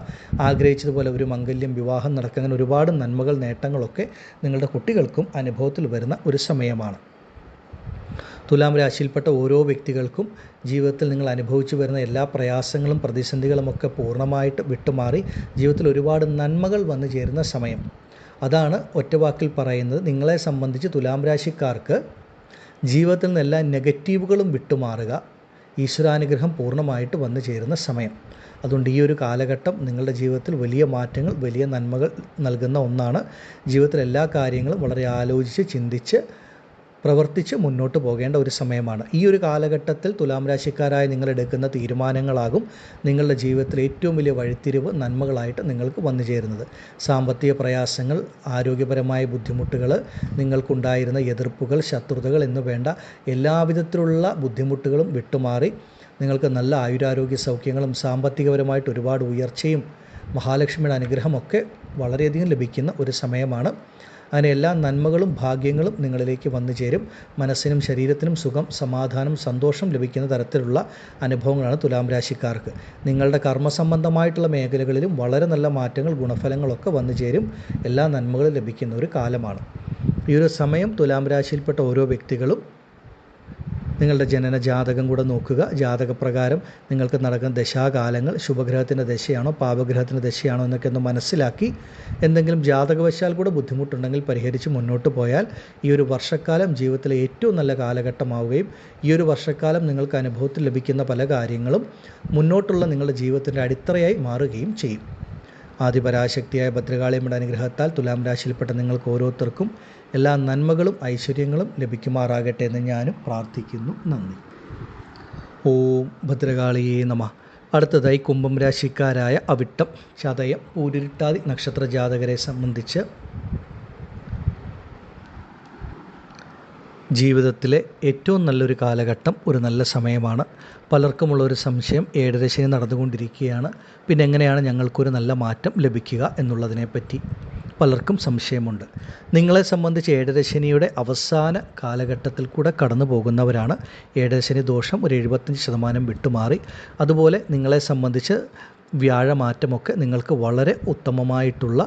ആഗ്രഹിച്ചതുപോലെ ഒരു മംഗല്യം, വിവാഹം നടക്കുക, അങ്ങനെ ഒരുപാട് നന്മകൾ, നേട്ടങ്ങളൊക്കെ നിങ്ങളുടെ കുട്ടികൾക്കും അനുഭവത്തിൽ വരുന്ന ഒരു സമയമാണ്. തുലാം രാശിയിൽപ്പെട്ട ഓരോ വ്യക്തികൾക്കും ജീവിതത്തിൽ നിങ്ങൾ അനുഭവിച്ചു വരുന്ന എല്ലാ പ്രയാസങ്ങളും, പ്രതിസന്ധികളുമൊക്കെ പൂർണ്ണമായിട്ട് വിട്ടുമാറി ജീവിതത്തിൽ ഒരുപാട് നന്മകൾ വന്നു ചേരുന്ന സമയം. അതാണ് ഒറ്റവാക്കിൽ പറയുന്നത്, നിങ്ങളെ സംബന്ധിച്ച് തുലാം രാശിക്കാർക്ക് ജീവിതത്തിൽ നിന്ന് എല്ലാ നെഗറ്റീവുകളും വിട്ടുമാറുക, ഈശ്വരാനുഗ്രഹം പൂർണ്ണമായിട്ട് വന്നു ചേരുന്ന സമയം. അതുകൊണ്ട് ഈ ഒരു കാലഘട്ടം നിങ്ങളുടെ ജീവിതത്തിൽ വലിയ മാറ്റങ്ങൾ, വലിയ നന്മകൾ നൽകുന്ന ഒന്നാണ്. ജീവിതത്തിലെ എല്ലാ കാര്യങ്ങളും വളരെ ആലോചിച്ച് ചിന്തിച്ച് പ്രവർത്തിച്ച് മുന്നോട്ട് പോകേണ്ട ഒരു സമയമാണ്. ഈ ഒരു കാലഘട്ടത്തിൽ തുലാം രാശിക്കാരായ നിങ്ങൾ എടുക്കുന്ന തീരുമാനങ്ങളാകും നിങ്ങളുടെ ജീവിതത്തിലെ ഏറ്റവും വലിയ വഴിത്തിരിവ് നന്മകളായിട്ട് നിങ്ങൾക്ക് വന്നു ചേരുന്നത്. സാമ്പത്തിക പ്രയാസങ്ങൾ, ആരോഗ്യപരമായ ബുദ്ധിമുട്ടുകൾ, നിങ്ങൾക്കുണ്ടായിരുന്ന എതിർപ്പുകൾ, ശത്രുതകൾ എന്നു വേണ്ട എല്ലാവിധത്തിലുള്ള ബുദ്ധിമുട്ടുകളും വിട്ടുമാറി നിങ്ങൾക്ക് നല്ല ആയുരാരോഗ്യ സൗഖ്യങ്ങളും സാമ്പത്തികപരമായിട്ട് ഒരുപാട് ഉയർച്ചയും മഹാലക്ഷ്മിയുടെ അനുഗ്രഹമൊക്കെ വളരെയധികം ലഭിക്കുന്ന ഒരു സമയമാണ്. അങ്ങനെ എല്ലാ നന്മകളും ഭാഗ്യങ്ങളും നിങ്ങളിലേക്ക് വന്നു ചേരും. മനസ്സിനും ശരീരത്തിനും സുഖം, സമാധാനം, സന്തോഷം ലഭിക്കുന്ന തരത്തിലുള്ള അനുഭവങ്ങളാണ് തുലാം രാശിക്കാർക്ക്. നിങ്ങളുടെ കർമ്മസംബന്ധമായിട്ടുള്ള മേഖലകളിലും വളരെ നല്ല മാറ്റങ്ങൾ, ഗുണഫലങ്ങളൊക്കെ വന്നു ചേരും. എല്ലാ നന്മകളും ലഭിക്കുന്ന ഒരു കാലമാണ്. ഈ ഒരു സമയം തുലാം രാശിയിൽപ്പെട്ട ഓരോ വ്യക്തികളും നിങ്ങളുടെ ജനന ജാതകം കൂടെ നോക്കുക. ജാതകപ്രകാരം നിങ്ങൾക്ക് നടക്കുന്ന ദശാകാലങ്ങൾ ശുഭഗ്രഹത്തിൻ്റെ ദശയാണോ പാപഗ്രഹത്തിൻ്റെ ദശയാണോ എന്നൊക്കെ ഒന്ന് മനസ്സിലാക്കി എന്തെങ്കിലും ജാതകവശാൽ കൂടെ ബുദ്ധിമുട്ടുണ്ടെങ്കിൽ പരിഹരിച്ച് മുന്നോട്ട് പോയാൽ ഈ ഒരു വർഷക്കാലം ജീവിതത്തിലെ ഏറ്റവും നല്ല കാലഘട്ടമാവുകയും ഈ ഒരു വർഷക്കാലം നിങ്ങൾക്ക് അനുഭവത്തിൽ ലഭിക്കുന്ന പല കാര്യങ്ങളും മുന്നോട്ടുള്ള നിങ്ങളുടെ ജീവിതത്തിൻ്റെ അടിത്തറയായി മാറുകയും ചെയ്യും. ആദിപരാശക്തിയായ ഭദ്രകാളിയമ്മയുടെ അനുഗ്രഹത്താൽ തുലാം രാശിയിൽപ്പെട്ട നിങ്ങൾക്ക് ഓരോരുത്തർക്കും എല്ലാ നന്മകളും ഐശ്വര്യങ്ങളും ലഭിക്കുമാറാകട്ടെ എന്ന് ഞാനും പ്രാർത്ഥിക്കുന്നു. നന്ദി. ഓം ഭദ്രകാളിയേ നമഃ. അടുത്തതായി കുംഭം രാശിക്കാരായ അവിട്ടം, ചതയം, പൂരിട്ടാതി നക്ഷത്ര ജാതകരെ സംബന്ധിച്ച് ജീവിതത്തിലെ ഏറ്റവും നല്ലൊരു കാലഘട്ടം, ഒരു നല്ല സമയമാണ്. പലർക്കുമുള്ളൊരു സംശയം, ഏഴരശനി നടന്നുകൊണ്ടിരിക്കുകയാണ്, പിന്നെ എങ്ങനെയാണ് ഞങ്ങൾക്കൊരു നല്ല മാറ്റം ലഭിക്കുക എന്നുള്ളതിനെപ്പറ്റി പലർക്കും സംശയമുണ്ട്. നിങ്ങളെ സംബന്ധിച്ച് ഏഴരശനിയുടെ അവസാന കാലഘട്ടത്തിൽ കൂടെ കടന്നു പോകുന്നവരാണ്. ഏഴരശനി ദോഷം ഒരു 75% വിട്ടുമാറി. അതുപോലെ നിങ്ങളെ സംബന്ധിച്ച് വ്യാഴമാറ്റമൊക്കെ നിങ്ങൾക്ക് വളരെ ഉത്തമമായിട്ടുള്ള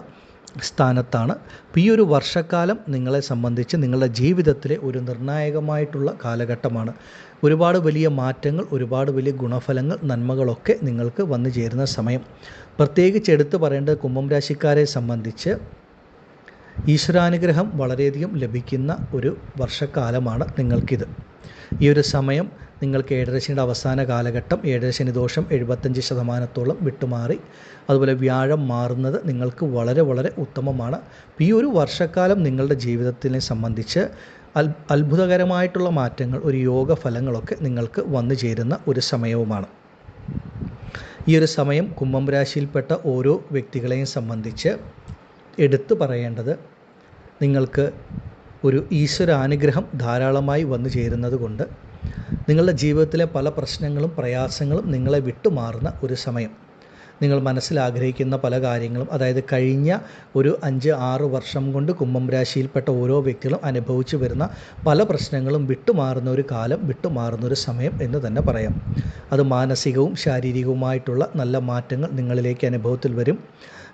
സ്ഥാനത്താണ്. ഈ ഒരു വർഷക്കാലം നിങ്ങളെ സംബന്ധിച്ച് നിങ്ങളുടെ ജീവിതത്തിലെ ഒരു നിർണായകമായിട്ടുള്ള കാലഘട്ടമാണ്. ഒരുപാട് വലിയ മാറ്റങ്ങൾ, ഒരുപാട് വലിയ ഗുണഫലങ്ങൾ, നന്മകളൊക്കെ നിങ്ങൾക്ക് വന്നു ചേരുന്ന സമയം. പ്രത്യേകിച്ച് എടുത്തു പറയേണ്ടത് കുംഭം രാശിക്കാരെ സംബന്ധിച്ച് ഈശ്വരാനുഗ്രഹം വളരെയധികം ലഭിക്കുന്ന ഒരു വർഷക്കാലമാണ് നിങ്ങൾക്കിത്. ഈ ഒരു സമയം നിങ്ങൾക്ക് ഏഴരശനിയുടെ അവസാന കാലഘട്ടം, ഏഴരശനി ദോഷം 75% വിട്ടുമാറി. അതുപോലെ വ്യാഴം മാറുന്നത് നിങ്ങൾക്ക് വളരെ വളരെ ഉത്തമമാണ്. ഈ ഒരു വർഷക്കാലം നിങ്ങളുടെ ജീവിതത്തിനെ സംബന്ധിച്ച് അത്ഭുതകരമായിട്ടുള്ള മാറ്റങ്ങൾ, ഒരു യോഗ ഫലങ്ങളൊക്കെ നിങ്ങൾക്ക് വന്നു ചേരുന്ന ഒരു സമയവുമാണ്. ഈ ഒരു സമയം കുംഭം രാശിയിൽപ്പെട്ട ഓരോ വ്യക്തികളെയും സംബന്ധിച്ച് എടുത്തു പറയേണ്ടത്, നിങ്ങൾക്ക് ഒരു ഈശ്വരാനുഗ്രഹം ധാരാളമായി വന്നു ചേരുന്നത് കൊണ്ട് നിങ്ങളുടെ ജീവിതത്തിലെ പല പ്രശ്നങ്ങളും പ്രയാസങ്ങളും നിങ്ങളെ വിട്ടുമാറുന്ന ഒരു സമയം. നിങ്ങൾ മനസ്സിലാഗ്രഹിക്കുന്ന പല കാര്യങ്ങളും, അതായത് കഴിഞ്ഞ ഒരു 5-6 വർഷം കൊണ്ട് കുംഭം രാശിയിൽപ്പെട്ട ഓരോ വ്യക്തികളും അനുഭവിച്ചു വരുന്ന പല പ്രശ്നങ്ങളും വിട്ടുമാറുന്ന ഒരു കാലം, വിട്ടുമാറുന്ന ഒരു സമയം എന്ന് തന്നെ പറയാം. അത് മാനസികവും ശാരീരികവുമായിട്ടുള്ള നല്ല മാറ്റങ്ങൾ നിങ്ങളിലേക്ക് അനുഭവത്തിൽ വരും.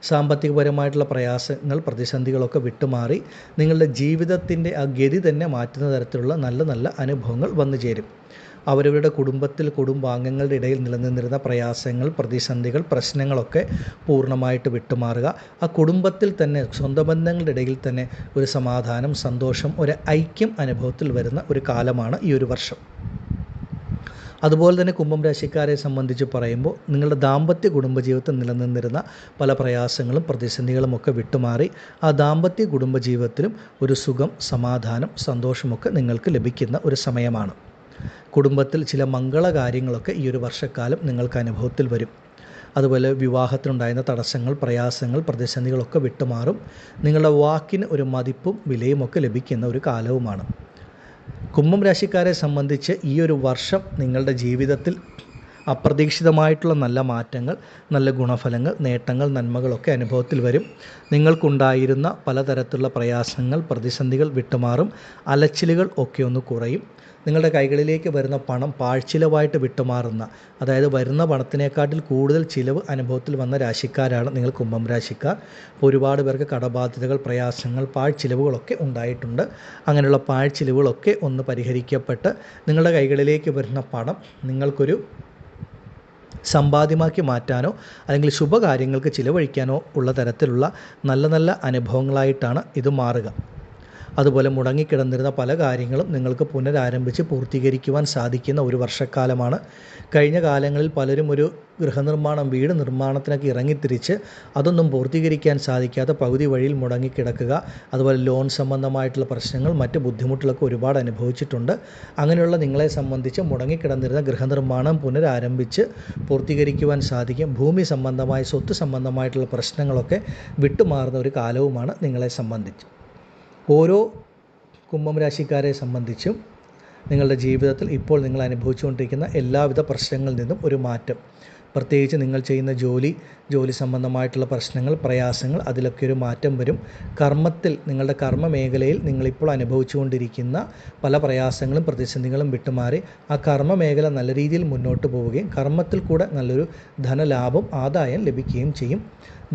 സാമ്പത്തികപരമായിട്ടുള്ള പ്രയാസങ്ങൾ, പ്രതിസന്ധികളൊക്കെ വിട്ടുമാറി നിങ്ങളുടെ ജീവിതത്തിൻ്റെ ആ ഗതി തന്നെ മാറ്റുന്ന തരത്തിലുള്ള നല്ല നല്ല അനുഭവങ്ങൾ വന്നു ചേരും. അവരവരുടെ കുടുംബത്തിൽ, കുടുംബാംഗങ്ങളുടെ ഇടയിൽ നിലനിന്നിരുന്ന പ്രയാസങ്ങൾ, പ്രതിസന്ധികൾ, പ്രശ്നങ്ങളൊക്കെ പൂർണ്ണമായിട്ട് വിട്ടുമാറുക. ആ കുടുംബത്തിൽ തന്നെ, സ്വന്തം ബന്ധങ്ങളുടെ ഇടയിൽ തന്നെ ഒരു സമാധാനം, സന്തോഷം, ഒരു ഐക്യം അനുഭവത്തിൽ വരുന്ന ഒരു കാലമാണ് ഈ ഒരു വർഷം. അതുപോലെ തന്നെ കുംഭം രാശിക്കാരെ സംബന്ധിച്ച് പറയുമ്പോൾ നിങ്ങളുടെ ദാമ്പത്യ കുടുംബജീവിതത്തിൽ നിലനിന്നിരുന്ന പല പ്രയാസങ്ങളും പ്രതിസന്ധികളും ഒക്കെ വിട്ടുമാറി ആ ദാമ്പത്യ കുടുംബജീവിതത്തിലും ഒരു സുഖം, സമാധാനം, സന്തോഷമൊക്കെ നിങ്ങൾക്ക് ലഭിക്കുന്ന ഒരു സമയമാണ്. കുടുംബത്തിൽ ചില മംഗളകാര്യങ്ങളൊക്കെ ഈ ഒരു വർഷക്കാലം നിങ്ങൾക്ക് അനുഭവത്തിൽ വരും. അതുപോലെ വിവാഹത്തിനുണ്ടായിരുന്ന തടസ്സങ്ങൾ, പ്രയാസങ്ങൾ, പ്രതിസന്ധികളൊക്കെ വിട്ടുമാറും. നിങ്ങളുടെ വാക്കിന് ഒരു മതിപ്പും വിലയും ഒക്കെ ലഭിക്കുന്ന ഒരു കാലവുമാണ്. കുംഭം രാശിക്കാരെ സംബന്ധിച്ച് ഈ ഒരു വർഷം നിങ്ങളുടെ ജീവിതത്തിൽ അപ്രതീക്ഷിതമായിട്ടുള്ള നല്ല മാറ്റങ്ങൾ, നല്ല ഗുണഫലങ്ങൾ, നേട്ടങ്ങൾ, നന്മകളൊക്കെ അനുഭവത്തിൽ വരും. നിങ്ങൾക്കുണ്ടായിരുന്ന പലതരത്തിലുള്ള പ്രയാസങ്ങൾ, പ്രതിസന്ധികൾ വിട്ടുമാറും. അലച്ചിലുകൾ ഒക്കെ ഒന്ന് കുറയും. നിങ്ങളുടെ കൈകളിലേക്ക് വരുന്ന പണം പാഴ്ചിലവായിട്ട് വിട്ടുമാറുന്ന, അതായത് വരുന്ന പണത്തിനേക്കാട്ടിൽ കൂടുതൽ ചിലവ് അനുഭവത്തിൽ വന്ന രാശിക്കാരാണ് നിങ്ങൾ കുംഭം രാശിക്കാർ. ഒരുപാട് പേർക്ക് കടബാധ്യതകൾ, പ്രയാസങ്ങൾ, പാഴ്ചിലവുകളൊക്കെ ഉണ്ടായിട്ടുണ്ട്. അങ്ങനെയുള്ള പാഴ്ചിലവുകളൊക്കെ ഒന്ന് പരിഹരിക്കപ്പെട്ട് നിങ്ങളുടെ കൈകളിലേക്ക് വരുന്ന പണം നിങ്ങൾക്കൊരു സമ്പാദ്യമാക്കി മാറ്റാനോ അല്ലെങ്കിൽ ശുഭകാര്യങ്ങൾക്ക് ചിലവഴിക്കാനോ ഉള്ള തരത്തിലുള്ള നല്ല നല്ല അനുഭവങ്ങളായിട്ടാണ് ഇത് മാറുക. അതുപോലെ മുടങ്ങിക്കിടന്നിരുന്ന പല കാര്യങ്ങളും നിങ്ങൾക്ക് പുനരാരംഭിച്ച് പൂർത്തീകരിക്കുവാൻ സാധിക്കുന്ന ഒരു വർഷക്കാലമാണ്. കഴിഞ്ഞ കാലങ്ങളിൽ പലരും ഒരു ഗൃഹനിർമ്മാണം, വീട് നിർമ്മാണത്തിനൊക്കെ ഇറങ്ങിത്തിരിച്ച് അതൊന്നും പൂർത്തീകരിക്കാൻ സാധിക്കാതെ പകുതി വഴിയിൽ മുടങ്ങിക്കിടക്കുക, അതുപോലെ ലോൺ സംബന്ധമായിട്ടുള്ള പ്രശ്നങ്ങൾ, മറ്റ് ബുദ്ധിമുട്ടുകളൊക്കെ ഒരുപാട് അനുഭവിച്ചിട്ടുണ്ട്. അങ്ങനെയുള്ള നിങ്ങളെ സംബന്ധിച്ച് മുടങ്ങിക്കിടന്നിരുന്ന ഗൃഹനിർമ്മാണം പുനരാരംഭിച്ച് പൂർത്തീകരിക്കുവാൻ സാധിക്കും. ഭൂമി സംബന്ധമായ, സ്വത്ത് സംബന്ധമായിട്ടുള്ള പ്രശ്നങ്ങളൊക്കെ വിട്ടുമാറുന്ന ഒരു കാലവുമാണ് നിങ്ങളെ സംബന്ധിച്ച്. ഓരോ കുംഭം രാശിക്കാരെ സംബന്ധിച്ചും നിങ്ങളുടെ ജീവിതത്തിൽ ഇപ്പോൾ നിങ്ങൾ അനുഭവിച്ചുകൊണ്ടിരിക്കുന്ന എല്ലാവിധ പ്രശ്നങ്ങളിൽ നിന്നും ഒരു മാറ്റം, പ്രത്യേകിച്ച് നിങ്ങൾ ചെയ്യുന്ന ജോലി സംബന്ധമായിട്ടുള്ള പ്രശ്നങ്ങൾ, പ്രയാസങ്ങൾ, അതിലൊക്കെ ഒരു മാറ്റം വരും. കർമ്മത്തിൽ, നിങ്ങളുടെ കർമ്മ മേഖലയിൽ നിങ്ങളിപ്പോൾ അനുഭവിച്ചുകൊണ്ടിരിക്കുന്ന പല പ്രയാസങ്ങളും പ്രതിസന്ധികളും വിട്ടുമാറി ആ കർമ്മ മേഖല നല്ല രീതിയിൽ മുന്നോട്ട് പോവുകയും കർമ്മത്തിൽ കൂടെ നല്ലൊരു ധനലാഭം, ആദായം ലഭിക്കുകയും ചെയ്യും.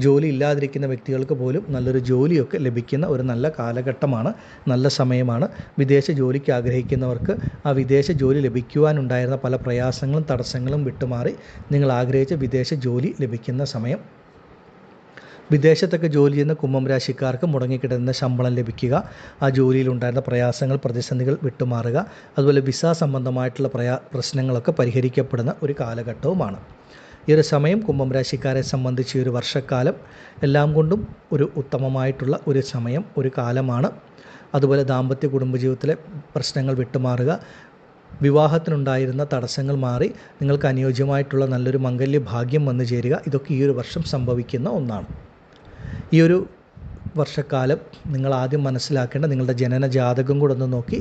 ജോലി ഇല്ലാതിരിക്കുന്ന വ്യക്തികൾക്ക് പോലും നല്ലൊരു ജോലിയൊക്കെ ലഭിക്കുന്ന ഒരു നല്ല കാലഘട്ടമാണ്, നല്ല സമയമാണ്. വിദേശ ജോലിക്ക് ആഗ്രഹിക്കുന്നവർക്ക് ആ വിദേശ ജോലി ലഭിക്കുവാനുണ്ടായിരുന്ന പല പ്രയാസങ്ങളും തടസ്സങ്ങളും വിട്ടുമാറി നിങ്ങൾ ആഗ്രഹിച്ച വിദേശ ജോലി ലഭിക്കുന്ന സമയം. വിദേശത്തൊക്കെ ജോലി ചെയ്യുന്ന കുംഭം രാശിക്കാർക്ക് മുടങ്ങിക്കിടന്ന ശമ്പളം ലഭിക്കുക, ആ ജോലിയിലുണ്ടായിരുന്ന പ്രയാസങ്ങൾ, പ്രതിസന്ധികൾ വിട്ടുമാറുക, അതുപോലെ വിസ സംബന്ധമായിട്ടുള്ള പ്രശ്നങ്ങളൊക്കെ പരിഹരിക്കപ്പെടുന്ന ഒരു കാലഘട്ടവുമാണ്. ഈ ഒരു സമയം കുംഭം രാശിക്കാരെ സംബന്ധിച്ച് ഈ ഒരു വർഷക്കാലം എല്ലാം കൊണ്ടും ഒരു ഉത്തമമായിട്ടുള്ള ഒരു സമയം, ഒരു കാലമാണ്. അതുപോലെ ദാമ്പത്യ കുടുംബജീവിതത്തിലെ പ്രശ്നങ്ങൾ വിട്ടുമാറുക, വിവാഹത്തിനുണ്ടായിരുന്ന തടസ്സങ്ങൾ മാറി നിങ്ങൾക്ക് അനുയോജ്യമായിട്ടുള്ള നല്ലൊരു മംഗല്യ ഭാഗ്യം വന്നു ചേരുക, ഇതൊക്കെ ഈ ഒരു വർഷം സംഭവിക്കുന്ന ഒന്നാണ്. ഈ ഒരു വർഷക്കാലം നിങ്ങൾ ആദ്യം മനസ്സിലാക്കേണ്ട നിങ്ങളുടെ ജനന ജാതകം കൂടെ ഒന്ന് നോക്കി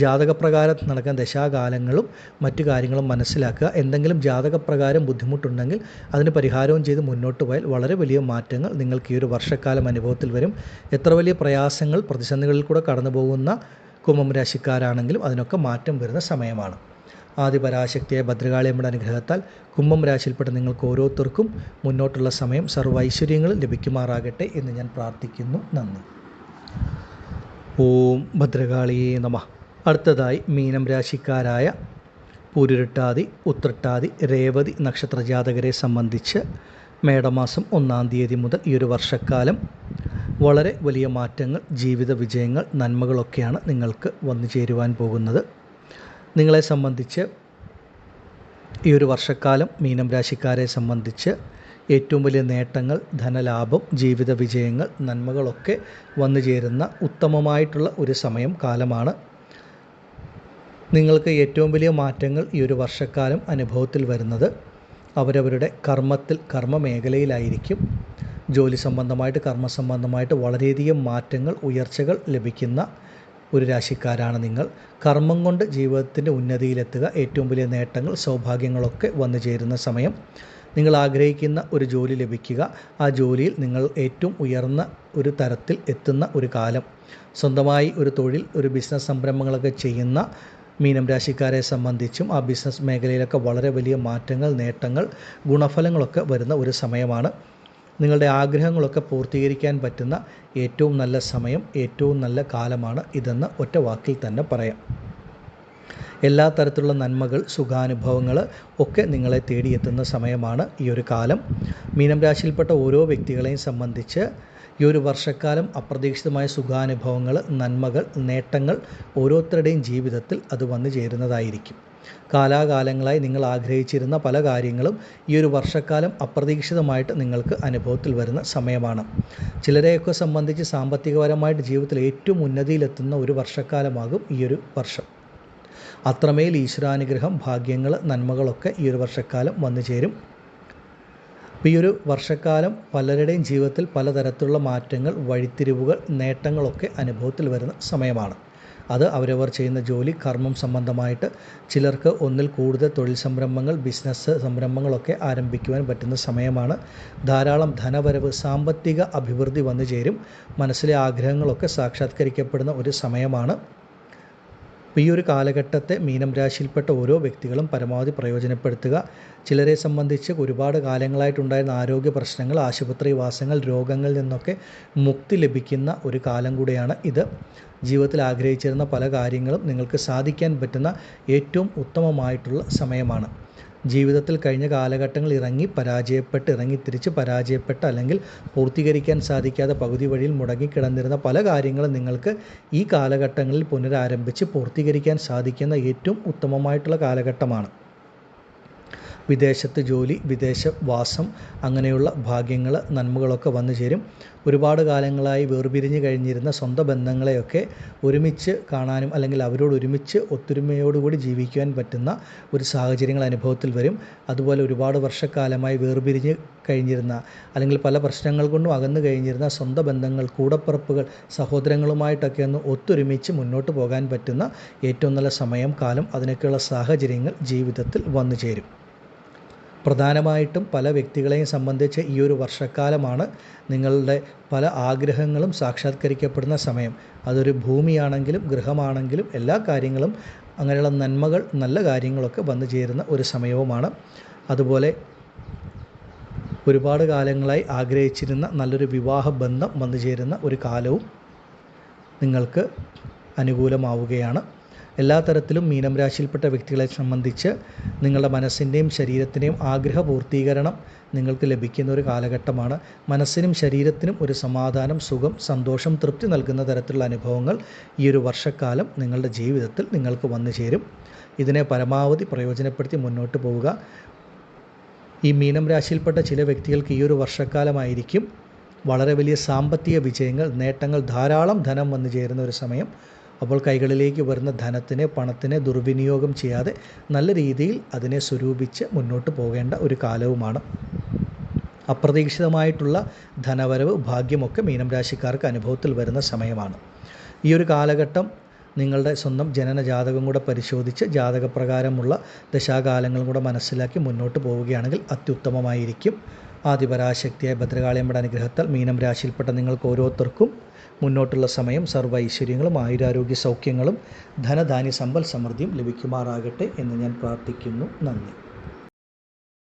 ജാതകപ്രകാരം നടക്കുന്ന ദശാകാലങ്ങളും മറ്റു കാര്യങ്ങളും മനസ്സിലാക്കുക. എന്തെങ്കിലും ജാതകപ്രകാരം ബുദ്ധിമുട്ടുണ്ടെങ്കിൽ അതിന് പരിഹാരവും ചെയ്ത് മുന്നോട്ട് പോയാൽ വളരെ വലിയ മാറ്റങ്ങൾ നിങ്ങൾക്ക് ഈ ഒരു വർഷക്കാലം അനുഭവത്തിൽ വരും. എത്ര വലിയ പ്രയാസങ്ങൾ, പ്രതിസന്ധികളിൽ കൂടെ കടന്നു പോകുന്ന കുംഭം രാശിക്കാരാണെങ്കിലും അതിനൊക്കെ മാറ്റം വരുന്ന സമയമാണ്. ആദിപരാശക്തിയായ ഭദ്രകാളിയമ്മയുടെ അനുഗ്രഹത്താൽ കുംഭം രാശിയിൽപ്പെട്ട നിങ്ങൾക്ക് ഓരോരുത്തർക്കും മുന്നോട്ടുള്ള സമയം സർവ്വ ഐശ്വര്യങ്ങളും ലഭിക്കുമാറാകട്ടെ എന്ന് ഞാൻ പ്രാർത്ഥിക്കുന്നു. നന്ദി. ഓം ഭദ്രകാളിയേ നമഃ. അടുത്തതായി മീനം രാശിക്കാരായ പൂരുരുട്ടാതി, ഉത്രട്ടാതി, രേവതി നക്ഷത്ര ജാതകരെ സംബന്ധിച്ച് മേടമാസം 1-ാം തീയതി മുതൽ ഈ ഒരു വർഷക്കാലം വളരെ വലിയ മാറ്റങ്ങൾ, ജീവിത വിജയങ്ങൾ, നന്മകളൊക്കെയാണ് നിങ്ങൾക്ക് വന്നു ചേരുവാൻ പോകുന്നത്. നിങ്ങളെ സംബന്ധിച്ച് ഈ ഒരു വർഷക്കാലം മീനം രാശിക്കാരെ സംബന്ധിച്ച് ഏറ്റവും വലിയ നേട്ടങ്ങൾ, ധനലാഭം, ജീവിത വിജയങ്ങൾ, നന്മകളൊക്കെ വന്നു ചേരുന്ന ഉത്തമമായിട്ടുള്ള ഒരു സമയം, കാലമാണ്. നിങ്ങൾക്ക് ഏറ്റവും വലിയ മാറ്റങ്ങൾ ഈ ഒരു വർഷക്കാലം അനുഭവത്തിൽ വരുന്നത് അവരവരുടെ കർമ്മത്തിൽ, കർമ്മ മേഖലയിലായിരിക്കും. ജോലി സംബന്ധമായിട്ട്, കർമ്മ സംബന്ധമായിട്ട് വളരെയധികം മാറ്റങ്ങൾ, ഉയർച്ചകൾ ലഭിക്കുന്ന ഒരു രാശിക്കാരാണ് നിങ്ങൾ. കർമ്മം കൊണ്ട് ജീവിതത്തിൻ്റെ ഉന്നതിയിലെത്തുക, ഏറ്റവും വലിയ നേട്ടങ്ങൾ, സൗഭാഗ്യങ്ങളൊക്കെ വന്നു ചേരുന്ന സമയം. നിങ്ങൾ ആഗ്രഹിക്കുന്ന ഒരു ജോലി ലഭിക്കുക, ആ ജോലിയിൽ നിങ്ങൾ ഏറ്റവും ഉയർന്ന ഒരു തരത്തിൽ എത്തുന്ന ഒരു കാലം. സ്വന്തമായി ഒരു തൊഴിൽ, ഒരു ബിസിനസ് സംരംഭങ്ങളൊക്കെ ചെയ്യുന്ന മീനം രാശിക്കാരെ സംബന്ധിച്ചും ആ ബിസിനസ് മേഖലയിലൊക്കെ വളരെ വലിയ മാറ്റങ്ങൾ, നേട്ടങ്ങൾ, ഗുണഫലങ്ങളൊക്കെ വരുന്ന ഒരു സമയമാണ്. നിങ്ങളുടെ ആഗ്രഹങ്ങളൊക്കെ പൂർത്തീകരിക്കാൻ പറ്റുന്ന ഏറ്റവും നല്ല സമയം, ഏറ്റവും നല്ല കാലമാണ് ഇതെന്ന് ഒറ്റ വാക്കിൽ തന്നെ പറയാം. എല്ലാ തരത്തിലുള്ള നന്മകൾ, സുഖാനുഭവങ്ങൾ ഒക്കെ നിങ്ങളെ തേടിയെത്തുന്ന സമയമാണ് ഈ ഒരു കാലം. മീനം രാശിയിൽപ്പെട്ട ഓരോ വ്യക്തികളെയും സംബന്ധിച്ച് ഈ ഒരു വർഷക്കാലം അപ്രതീക്ഷിതമായ സുഖാനുഭവങ്ങൾ, നന്മകൾ, നേട്ടങ്ങൾ ഓരോരുത്തരുടെയും ജീവിതത്തിൽ അത് വന്നു ചേരുന്നതായിരിക്കും. കാലാകാലങ്ങളായി നിങ്ങൾ ആഗ്രഹിച്ചിരുന്ന പല കാര്യങ്ങളും ഈ ഒരു വർഷക്കാലം അപ്രതീക്ഷിതമായിട്ട് നിങ്ങൾക്ക് അനുഭവത്തിൽ വരുന്ന സമയമാണ്. ചിലരെയൊക്കെ സംബന്ധിച്ച് സാമ്പത്തികപരമായിട്ട് ജീവിതത്തിൽ ഏറ്റവും ഉന്നതിയിലെത്തുന്ന ഒരു വർഷക്കാലമാകും ഈ ഒരു വർഷം. അത്രമേൽ ഈശ്വരാനുഗ്രഹം, ഭാഗ്യങ്ങൾ, നന്മകളൊക്കെ ഈ ഒരു വർഷക്കാലം വന്നു ചേരും. ഈ ഒരു വർഷക്കാലം പലരുടെയും ജീവിതത്തിൽ പലതരത്തിലുള്ള മാറ്റങ്ങൾ, വഴിത്തിരിവുകൾ, നേട്ടങ്ങളൊക്കെ അനുഭവത്തിൽ വരുന്ന സമയമാണ്. അത് അവരവർ ചെയ്യുന്ന ജോലി, കർമ്മം സംബന്ധമായിട്ട് ചിലർക്ക് ഒന്നിൽ കൂടുതൽ തൊഴിൽ സംരംഭങ്ങൾ, ബിസിനസ് സംരംഭങ്ങളൊക്കെ ആരംഭിക്കുവാൻ പറ്റുന്ന സമയമാണ്. ധാരാളം ധനവരവ്, സാമ്പത്തിക അഭിവൃദ്ധി വന്നു ചേരും. മനസ്സിലെ ആഗ്രഹങ്ങളൊക്കെ സാക്ഷാത്കരിക്കപ്പെടുന്ന ഒരു സമയമാണ്. ഈ ഒരു കാലഘട്ടത്തെ മീനം രാശിയിൽപ്പെട്ട ഓരോ വ്യക്തികളും പരമാവധി പ്രയോജനപ്പെടുത്തുക. ചിലരെ സംബന്ധിച്ച് ഒരുപാട് കാലങ്ങളായിട്ടുണ്ടായിരുന്ന ആരോഗ്യ പ്രശ്നങ്ങൾ, ആശുപത്രിവാസങ്ങൾ, രോഗങ്ങളിൽ നിന്നൊക്കെ മുക്തി ലഭിക്കുന്ന ഒരു കാലം കൂടെയാണ് ഇത്. ജീവിതത്തിൽ ആഗ്രഹിച്ചിരുന്ന പല കാര്യങ്ങളും നിങ്ങൾക്ക് സാധിക്കാൻ പറ്റുന്ന ഏറ്റവും ഉത്തമമായിട്ടുള്ള സമയമാണ്. ജീവിതത്തിൽ കഴിഞ്ഞ കാലഘട്ടങ്ങൾ ഇറങ്ങിത്തിരിച്ച് പരാജയപ്പെട്ട് അല്ലെങ്കിൽ പൂർത്തീകരിക്കാൻ സാധിക്കാതെ പകുതി വഴിയിൽ മുടങ്ങിക്കിടന്നിരുന്ന പല കാര്യങ്ങളും നിങ്ങൾക്ക് ഈ കാലഘട്ടങ്ങളിൽ പുനരാരംഭിച്ച് പൂർത്തീകരിക്കാൻ സാധിക്കുന്ന ഏറ്റവും ഉത്തമമായിട്ടുള്ള കാലഘട്ടമാണ്. വിദേശത്ത് ജോലി, വിദേശവാസം, അങ്ങനെയുള്ള ഭാഗ്യങ്ങൾ, നന്മകളൊക്കെ വന്നു ചേരും. ഒരുപാട് കാലങ്ങളായി വേർപിരിഞ്ഞ് കഴിഞ്ഞിരുന്ന സ്വന്തം ബന്ധങ്ങളെയൊക്കെ ഒരുമിച്ച് കാണാനും അല്ലെങ്കിൽ അവരോട് ഒരുമിച്ച് ഒത്തൊരുമയോടുകൂടി ജീവിക്കുവാൻ പറ്റുന്ന ഒരു സാഹചര്യങ്ങൾ അനുഭവത്തിൽ വരും. അതുപോലെ ഒരുപാട് വർഷക്കാലമായി വേർപിരിഞ്ഞ് കഴിഞ്ഞിരുന്ന അല്ലെങ്കിൽ പല പ്രശ്നങ്ങൾ കൊണ്ടും അകന്നു കഴിഞ്ഞിരുന്ന സ്വന്തം ബന്ധങ്ങൾ, കൂടപ്പിറപ്പുകൾ, സഹോദരങ്ങളുമായിട്ടൊക്കെ ഒന്ന് ഒത്തൊരുമിച്ച് മുന്നോട്ട് പോകാൻ പറ്റുന്ന ഏറ്റവും നല്ല സമയം, കാലം, അതിനൊക്കെയുള്ള സാഹചര്യങ്ങൾ ജീവിതത്തിൽ വന്നു ചേരും. പ്രധാനമായിട്ടും പല വ്യക്തികളെയും സംബന്ധിച്ച് ഈ ഒരു വർഷക്കാലമാണ് നിങ്ങളുടെ പല ആഗ്രഹങ്ങളും സാക്ഷാത്കരിക്കപ്പെടുന്ന സമയം. അതൊരു ഭൂമിയാണെങ്കിലും ഗൃഹമാണെങ്കിലും എല്ലാ കാര്യങ്ങളും അങ്ങനെയുള്ള നന്മകൾ, നല്ല കാര്യങ്ങളൊക്കെ വന്നു ചേരുന്ന ഒരു സമയവുമാണ്. അതുപോലെ ഒരുപാട് കാലങ്ങളായി ആഗ്രഹിച്ചിരുന്ന നല്ലൊരു വിവാഹ ബന്ധം വന്നു ചേരുന്ന ഒരു കാലവും നിങ്ങൾക്ക് അനുകൂലമാവുകയാണ്. എല്ലാ തരത്തിലും മീനം രാശിയിൽപ്പെട്ട വ്യക്തികളെ സംബന്ധിച്ച് നിങ്ങളുടെ മനസ്സിൻ്റെയും ശരീരത്തിൻ്റെയും ആഗ്രഹ പൂർത്തീകരണം നിങ്ങൾക്ക് ലഭിക്കുന്ന ഒരു കാലഘട്ടമാണ്. മനസ്സിനും ശരീരത്തിനും ഒരു സമാധാനം, സുഖം, സന്തോഷം, തൃപ്തി നൽകുന്ന തരത്തിലുള്ള അനുഭവങ്ങൾ ഈ ഒരു വർഷക്കാലം നിങ്ങളുടെ ജീവിതത്തിൽ നിങ്ങൾക്ക് വന്നു ചേരും. ഇതിനെ പരമാവധി പ്രയോജനപ്പെടുത്തി മുന്നോട്ട് പോവുക. ഈ മീനം രാശിയിൽപ്പെട്ട ചില വ്യക്തികൾക്ക് ഈ ഒരു വർഷക്കാലമായിരിക്കും വളരെ വലിയ സാമ്പത്തിക വിജയങ്ങൾ, നേട്ടങ്ങൾ, ധാരാളം ധനം വന്നു ചേരുന്ന ഒരു സമയം. അപ്പോൾ കൈകളിലേക്ക് വരുന്ന പണത്തിനെ ദുർവിനിയോഗം ചെയ്യാതെ നല്ല രീതിയിൽ അതിനെ സ്വരൂപിച്ച് മുന്നോട്ട് പോകേണ്ട ഒരു കാലവുമാണ്. അപ്രതീക്ഷിതമായിട്ടുള്ള ധനവരവ്, ഭാഗ്യമൊക്കെ മീനം രാശിക്കാർക്ക് അനുഭവത്തിൽ വരുന്ന സമയമാണ്. ഈ ഒരു കാലഘട്ടം നിങ്ങളുടെ സ്വന്തം ജനന ജാതകം കൂടെ പരിശോധിച്ച് ജാതകപ്രകാരമുള്ള ദശാകാലങ്ങളും കൂടെ മനസ്സിലാക്കി മുന്നോട്ട് പോവുകയാണെങ്കിൽ അത്യുത്തമമായിരിക്കും. ആദിപരാശക്തിയായ ഭദ്രകാളിയമ്മയുടെ അനുഗ്രഹത്താൽ മീനം രാശിയിൽപ്പെട്ട നിങ്ങൾക്ക് ഓരോരുത്തർക്കും മുന്നോട്ടുള്ള സമയം സർവ്വ ഐശ്വര്യങ്ങളും ആയുരാരോഗ്യ സൗഖ്യങ്ങളും ധനധാന്യ സമ്പൽ സമൃദ്ധിയും ലഭിക്കുമാറാകട്ടെ എന്ന് ഞാൻ പ്രാർത്ഥിക്കുന്നു. നന്ദി.